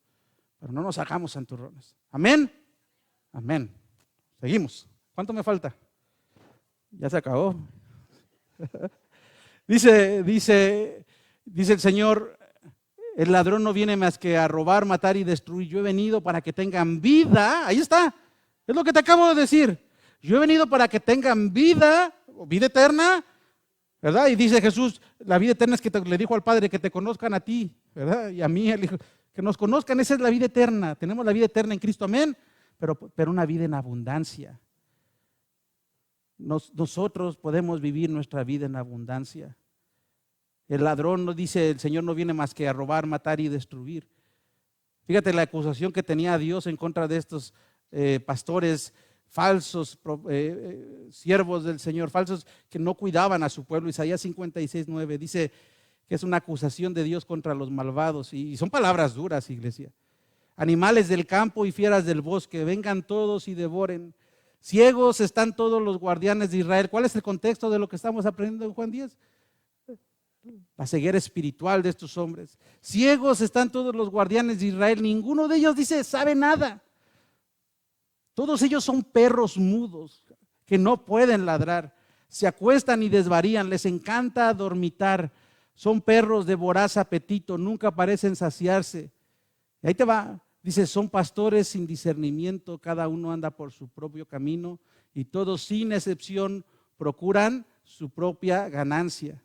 pero no nos hagamos santurrones. Amén. Amén. Seguimos. ¿Cuánto me falta? Ya se acabó. Dice el Señor, el ladrón no viene más que a robar, matar y destruir. Yo he venido para que tengan vida. Ahí está. Es lo que te acabo de decir. Yo he venido para que tengan vida eterna, ¿verdad? Y dice Jesús, la vida eterna es que le dijo al Padre que te conozcan a ti, ¿verdad? Y a mí, el Hijo, que nos conozcan, esa es la vida eterna. Tenemos la vida eterna en Cristo, amén. Pero una vida en abundancia. Nosotros podemos vivir nuestra vida en abundancia. El ladrón nos dice, el Señor no viene más que a robar, matar y destruir. Fíjate la acusación que tenía Dios en contra de estos pastores falsos, siervos del Señor, falsos que no cuidaban a su pueblo. Isaías 56:9 dice que es una acusación de Dios contra los malvados. Y son palabras duras, iglesia. Animales del campo y fieras del bosque, vengan todos y devoren. Ciegos están todos los guardianes de Israel. ¿Cuál es el contexto de lo que estamos aprendiendo en Juan 10? La ceguera espiritual de estos hombres. Ciegos están todos los guardianes de Israel. Ninguno de ellos dice, sabe nada. Todos ellos son perros mudos que no pueden ladrar. Se acuestan y desvarían. Les encanta dormitar. Son perros de voraz apetito. Nunca parecen saciarse. Y ahí te va. Dice, son pastores sin discernimiento. Cada uno anda por su propio camino. Y todos sin excepción procuran su propia ganancia.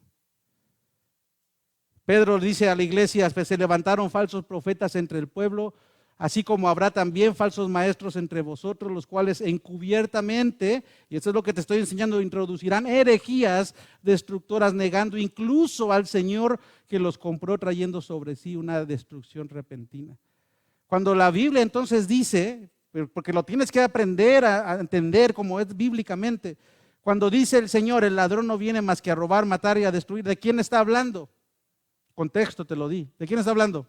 Pedro dice a la iglesia, se levantaron falsos profetas entre el pueblo, así como habrá también falsos maestros entre vosotros, los cuales encubiertamente, y esto es lo que te estoy enseñando, introducirán herejías destructoras, negando incluso al Señor que los compró, trayendo sobre sí una destrucción repentina. Cuando la Biblia entonces dice, porque lo tienes que aprender a entender como es bíblicamente, Cuando dice el Señor, el ladrón no viene más que a robar, matar y a destruir, ¿de quién está hablando? Contexto te lo di. ¿De quién está hablando?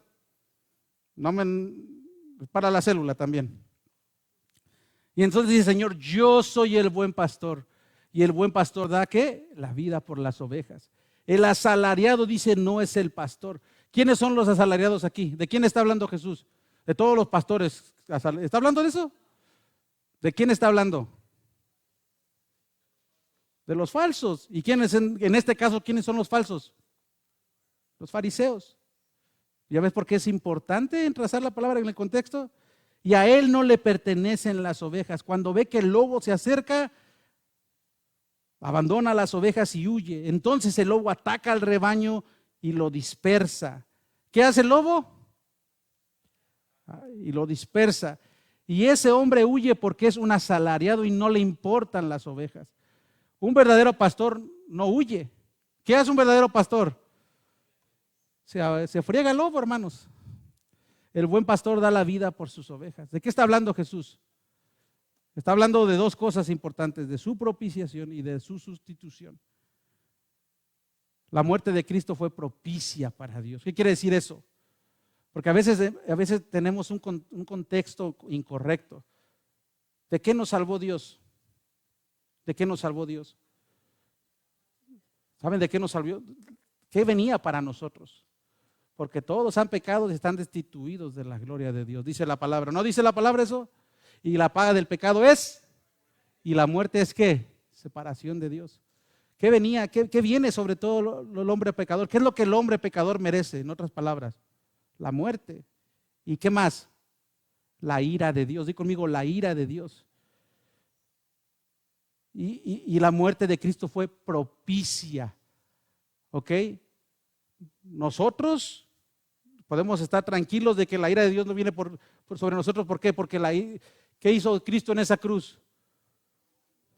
No me para la célula también. Y entonces dice el Señor, yo soy el buen pastor. Y el buen pastor da ¿qué? La vida por las ovejas. El asalariado dice no es el pastor. ¿Quiénes son los asalariados aquí? ¿De quién está hablando Jesús? De todos los pastores. ¿Está hablando de eso? ¿De quién está hablando? De los falsos. ¿Y quiénes en este caso, quiénes son los falsos? Los fariseos. ¿Ya ves por qué es importante trazar la palabra en el contexto? Y a él no le pertenecen las ovejas. Cuando ve que el lobo se acerca, abandona las ovejas y huye. Entonces el lobo ataca al rebaño y lo dispersa. ¿Qué hace el lobo? Y lo dispersa. Y ese hombre huye porque es un asalariado y no le importan las ovejas. Un verdadero pastor no huye. ¿Qué hace un verdadero pastor? Se friega el lobo, hermanos. El buen pastor da la vida por sus ovejas. ¿De qué está hablando Jesús? Está hablando de dos cosas importantes, de su propiciación y de su sustitución. La muerte de Cristo fue propicia para Dios. ¿Qué quiere decir eso? Porque a veces tenemos un contexto incorrecto. ¿De qué nos salvó Dios? ¿De qué nos salvó Dios? ¿Saben de qué nos salvó? ¿Qué venía para nosotros? Porque todos han pecado y están destituidos de la gloria de Dios. Dice la palabra. ¿No dice la palabra eso? Y la paga del pecado es, y la muerte es ¿qué? Separación de Dios. ¿Qué venía? ¿Qué viene sobre todo el hombre pecador? ¿Qué es lo que el hombre pecador merece? En otras palabras, la muerte. ¿Y qué más? La ira de Dios. Di conmigo, la ira de Dios. Y la muerte de Cristo fue propicia. ¿Ok? Nosotros podemos estar tranquilos de que la ira de Dios no viene sobre nosotros. ¿Por qué? Porque ¿qué hizo Cristo en esa cruz?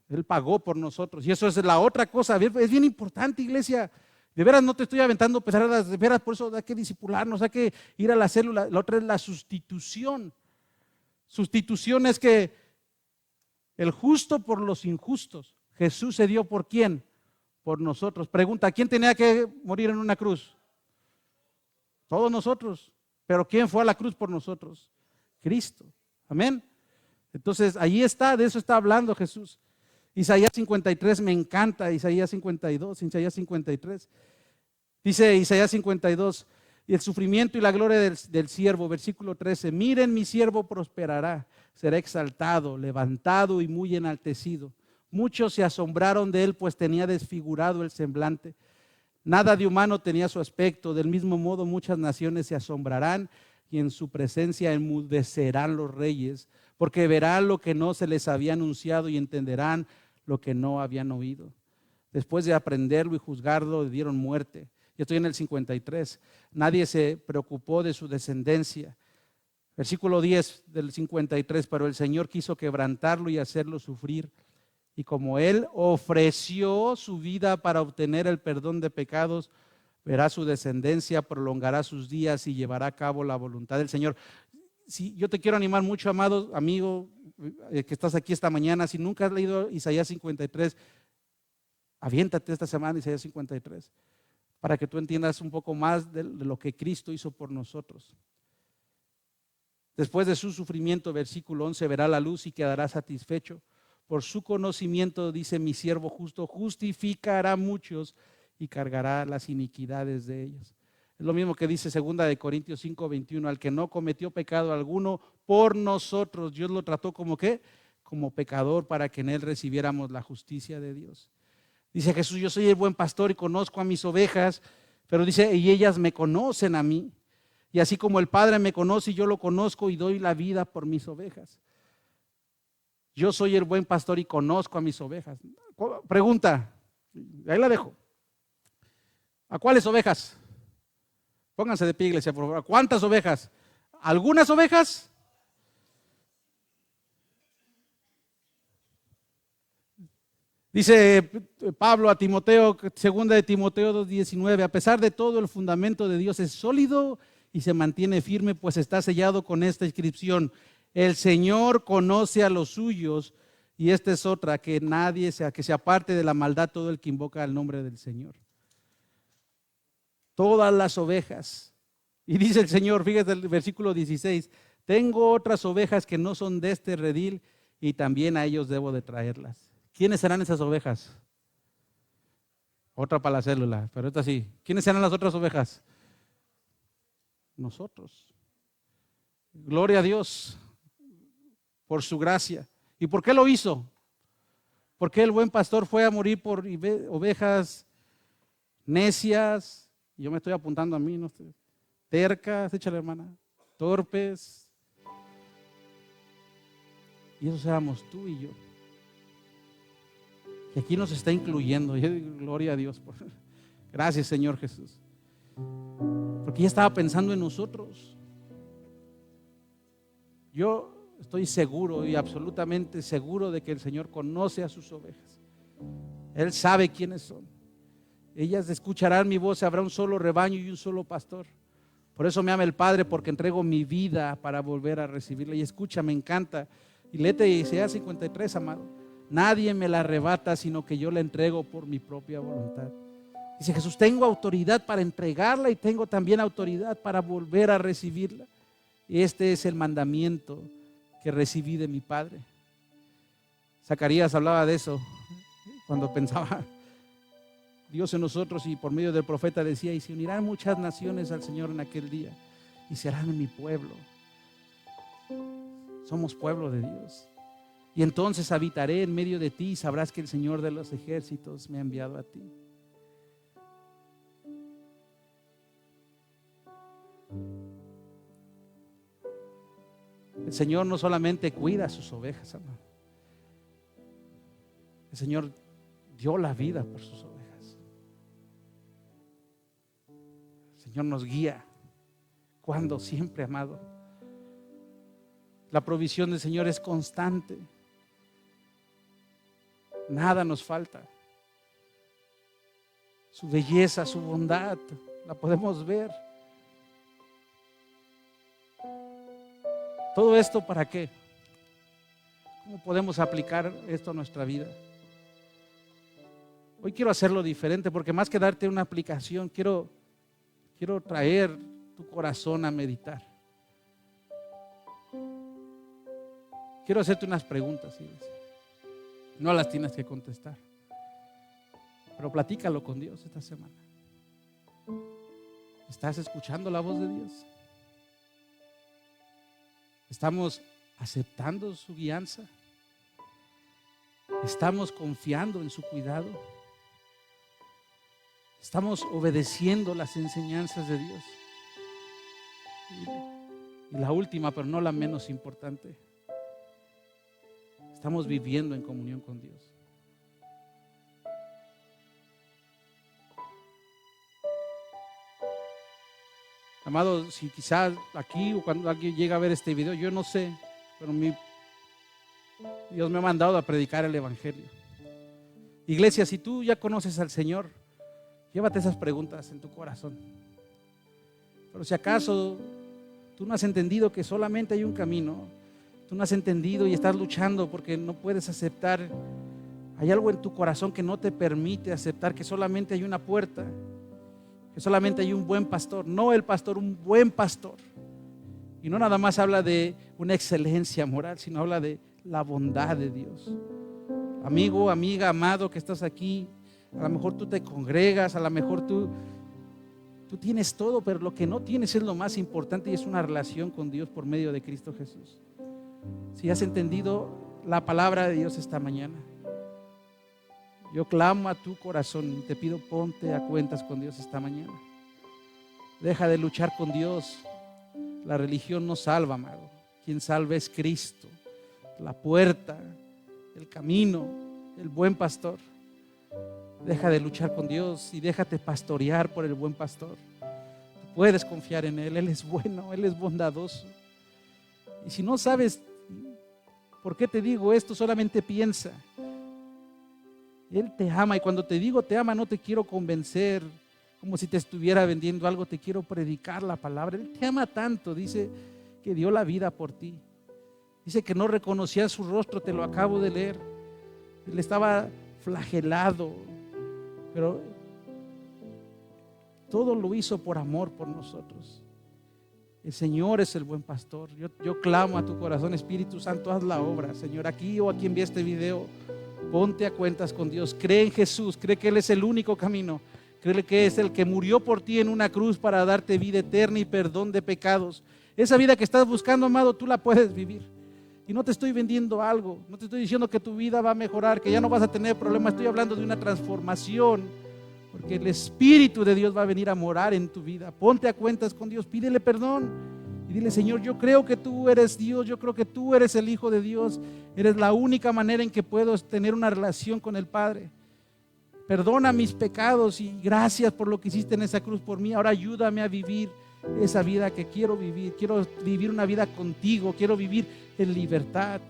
Él pagó por nosotros. Y eso es la otra cosa. Es bien importante, iglesia. De veras no te estoy aventando pesadas, de veras por eso hay que discipularnos, hay que ir a la célula. La otra es la sustitución. Sustitución es que el justo por los injustos. Jesús se dio ¿por quién? Por nosotros. Pregunta, ¿quién tenía que morir en una cruz? Todos nosotros. Pero ¿quién fue a la cruz por nosotros? Cristo. Amén. Entonces, ahí está, de eso está hablando Jesús. Isaías 53 me encanta, Isaías 52, Isaías 53. Dice Isaías 52, y el sufrimiento y la gloria del siervo, versículo 13. Miren, mi siervo prosperará, será exaltado, levantado y muy enaltecido. Muchos se asombraron de él, pues tenía desfigurado el semblante. Nada de humano tenía su aspecto. Del mismo modo, muchas naciones se asombrarán y en su presencia enmudecerán los reyes, porque verán lo que no se les había anunciado y entenderán lo que no habían oído. Después de aprenderlo y juzgarlo, le dieron muerte. Yo estoy en el 53. Nadie se preocupó de su descendencia. Versículo 10 del 53. Pero el Señor quiso quebrantarlo y hacerlo sufrir. Y como Él ofreció su vida para obtener el perdón de pecados, verá su descendencia, prolongará sus días y llevará a cabo la voluntad del Señor. Sí, yo te quiero animar mucho, amado amigo, que estás aquí esta mañana. Si nunca has leído Isaías 53, aviéntate esta semana Isaías 53, para que tú entiendas un poco más de lo que Cristo hizo por nosotros. Después de su sufrimiento, versículo 11, verá la luz y quedará satisfecho. Por su conocimiento, dice mi siervo justo, justificará a muchos y cargará las iniquidades de ellos. Es lo mismo que dice 2 de Corintios 5, 21, al que no cometió pecado alguno por nosotros. Dios lo trató como ¿qué? Como pecador para que en él recibiéramos la justicia de Dios. Dice Jesús, yo soy el buen pastor y conozco a mis ovejas, pero dice, y ellas me conocen a mí. Y así como el Padre me conoce y yo lo conozco y doy la vida por mis ovejas. Yo soy el buen pastor y conozco a mis ovejas. Pregunta, ahí la dejo. ¿A cuáles ovejas? Pónganse de pie, iglesia, por favor. ¿A cuántas ovejas? ¿Algunas ovejas? Dice Pablo a Timoteo, 2 de Timoteo 2:19, a pesar de todo el fundamento de Dios es sólido y se mantiene firme, pues está sellado con esta inscripción: el Señor conoce a los suyos Y esta es otra, que nadie sea, que se aparte de la maldad todo el que invoca el nombre del Señor. Todas las ovejas. Y dice el Señor, fíjate el versículo 16, tengo otras ovejas que no son de este redil y también a ellos debo de traerlas. ¿Quiénes serán esas ovejas? Otra para la célula, pero esta sí. ¿Quiénes serán las otras ovejas? Nosotros. Gloria a Dios por su gracia. ¿Y por qué lo hizo? Porque el buen pastor fue a morir por ovejas necias. Yo me estoy apuntando a mí, no estoy, tercas, échale hermana, torpes. Y esos éramos tú y yo. Y aquí nos está incluyendo. Yo digo, gloria a Dios. Gracias, Señor Jesús. Porque ya estaba pensando en nosotros. Yo estoy seguro y absolutamente seguro de que el Señor conoce a sus ovejas. Él sabe quiénes son. Ellas escucharán mi voz, habrá un solo rebaño y un solo pastor. Por eso me ama el Padre, porque entrego mi vida para volver a recibirla. Y escucha, me encanta. Y léete Isaías 53, amado. Nadie me la arrebata, sino que yo la entrego por mi propia voluntad. Dice Jesús, tengo autoridad para entregarla y tengo también autoridad para volver a recibirla. Y este es el mandamiento que recibí de mi Padre. Zacarías hablaba de eso cuando pensaba Dios en nosotros, y por medio del profeta decía, y se unirán muchas naciones al Señor en aquel día y serán mi pueblo. Somos pueblo de Dios. Y entonces habitaré en medio de ti y sabrás que el Señor de los ejércitos me ha enviado a ti. El Señor no solamente cuida a sus ovejas, hermano. El Señor dio la vida por sus ovejas. El Señor nos guía. ¿Cuándo? Siempre, amado. La provisión del Señor es constante. Nada nos falta. Su belleza, su bondad, la podemos ver. ¿Todo esto para qué? ¿Cómo podemos aplicar esto a nuestra vida? Hoy quiero hacerlo diferente, porque más que darte una aplicación, quiero traer tu corazón a meditar. Quiero hacerte unas preguntas, iglesia. No las tienes que contestar, pero platícalo con Dios esta semana. ¿Estás escuchando la voz de Dios? ¿Estamos aceptando su guianza? ¿Estamos confiando en su cuidado? ¿Estamos obedeciendo las enseñanzas de Dios? Y la última, pero no la menos importante, estamos viviendo en comunión con Dios. Amado, si quizás aquí o cuando alguien llega a ver este video, yo no sé, pero Dios me ha mandado a predicar el Evangelio. Iglesia, si tú ya conoces al Señor, llévate esas preguntas en tu corazón. Pero si acaso tú no has entendido que solamente hay un camino, tú no has entendido y estás luchando porque no puedes aceptar, hay algo en tu corazón que no te permite aceptar que solamente hay una puerta, que solamente hay un buen pastor, no el pastor, un buen pastor. Y no nada más habla de una excelencia moral, sino habla de la bondad de Dios. Amigo, amiga, amado que estás aquí, a lo mejor tú te congregas, a lo mejor tú tienes todo, pero lo que no tienes es lo más importante, y es una relación con Dios por medio de Cristo Jesús. Si has entendido la palabra de Dios esta mañana, yo clamo a tu corazón y te pido, ponte a cuentas con Dios esta mañana. Deja de luchar con Dios. La religión no salva, amado. Quien salva es Cristo, la puerta, el camino, el buen pastor. Deja de luchar con Dios y déjate pastorear por el buen pastor. Tú puedes confiar en Él. Él es bueno, Él es bondadoso. Y si no sabes por qué te digo esto, solamente piensa. Él te ama, y cuando te digo te ama, no te quiero convencer como si te estuviera vendiendo algo, te quiero predicar la palabra. Él te ama tanto, dice que dio la vida por ti. Dice que no reconocía su rostro, te lo acabo de leer. Él estaba flagelado, pero todo lo hizo por amor por nosotros. El Señor es el buen pastor. Yo clamo a tu corazón, Espíritu Santo, haz la obra, Señor, aquí o a quien vea este video. Ponte a cuentas con Dios, cree en Jesús, cree que Él es el único camino, cree que es el que murió por ti en una cruz para darte vida eterna y perdón de pecados. Esa vida que estás buscando, amado, tú la puedes vivir. Y no te estoy vendiendo algo, no te estoy diciendo que tu vida va a mejorar, que ya no vas a tener problemas. Estoy hablando de una transformación, porque el Espíritu de Dios va a venir a morar en tu vida. Ponte a cuentas con Dios, pídele perdón y dile: Señor, yo creo que tú eres Dios, yo creo que tú eres el Hijo de Dios, eres la única manera en que puedo tener una relación con el Padre. Perdona mis pecados y gracias por lo que hiciste en esa cruz por mí. Ahora ayúdame a vivir esa vida que quiero vivir una vida contigo, quiero vivir en libertad.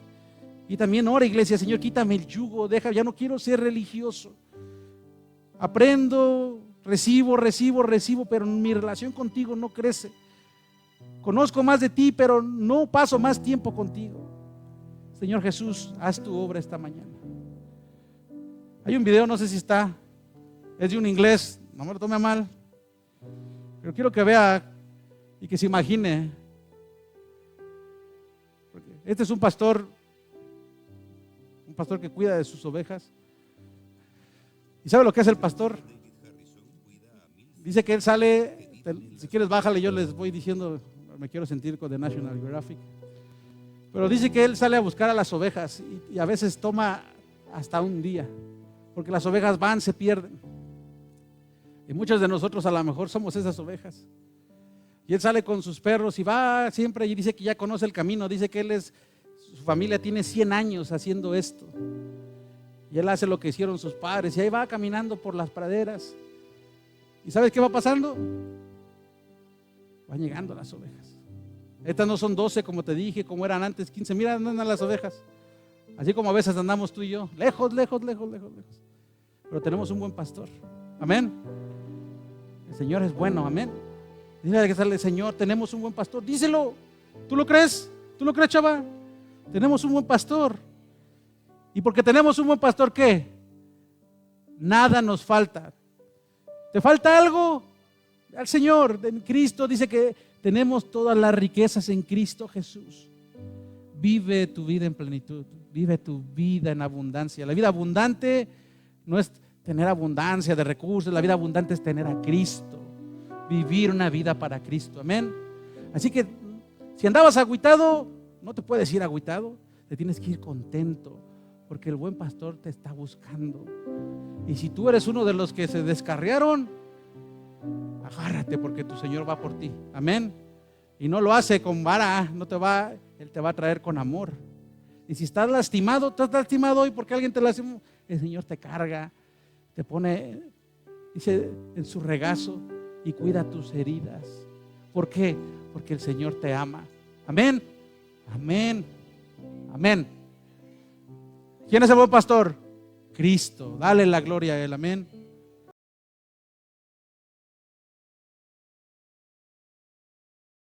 Y también ora, iglesia: Señor, quítame el yugo, ya no quiero ser religioso. Aprendo, recibo, pero mi relación contigo no crece. Conozco más de ti, pero no paso más tiempo contigo. Señor Jesús, haz tu obra esta mañana. Hay un video, no sé si está, es de un inglés, no me lo tome a mal, pero quiero que vea y que se imagine. Porque este es un pastor que cuida de sus ovejas. ¿Y sabe lo que es el pastor? Dice que él sale, si quieres bájale, yo les voy diciendo, me quiero sentir con The National Geographic. Pero dice que él sale a buscar a las ovejas y a veces toma hasta un día, porque las ovejas van, se pierden. Y muchos de nosotros a lo mejor somos esas ovejas. Y él sale con sus perros y va siempre y dice que ya conoce el camino. Dice que su familia tiene 100 años haciendo esto. Y él hace lo que hicieron sus padres. Y ahí va caminando por las praderas. ¿Y sabes qué va pasando? Van llegando las ovejas. Estas no son 12 como te dije, como eran antes 15. Mira, andan las ovejas. Así como a veces andamos tú y yo. Lejos. Pero tenemos un buen pastor. Amén. El Señor es bueno. Amén. Dile que sale: Señor, tenemos un buen pastor. Díselo. ¿Tú lo crees? ¿Tú lo crees, chava? Tenemos un buen pastor. Y porque tenemos un buen pastor, ¿qué? Nada nos falta. ¿Te falta algo? Al Señor, en Cristo, dice que tenemos todas las riquezas en Cristo Jesús. Vive tu vida en plenitud. Vive tu vida en abundancia. La vida abundante no es tener abundancia de recursos. La vida abundante es tener a Cristo. Vivir una vida para Cristo. Amén. Así que si andabas agüitado, no te puedes ir agüitado. Te tienes que ir contento, porque el buen pastor te está buscando. Y si tú eres uno de los que se descarriaron, agárrate, porque tu Señor va por ti. Amén. Y no lo hace con vara, Él te va a traer con amor. Y si estás lastimado hoy porque alguien te lastimó, el Señor te carga, te pone, dice, en su regazo y cuida tus heridas. ¿Por qué? Porque el Señor te ama. Amén. Amén. Amén. ¿Quién es el buen pastor? Cristo. Dale la gloria a Él. Amén.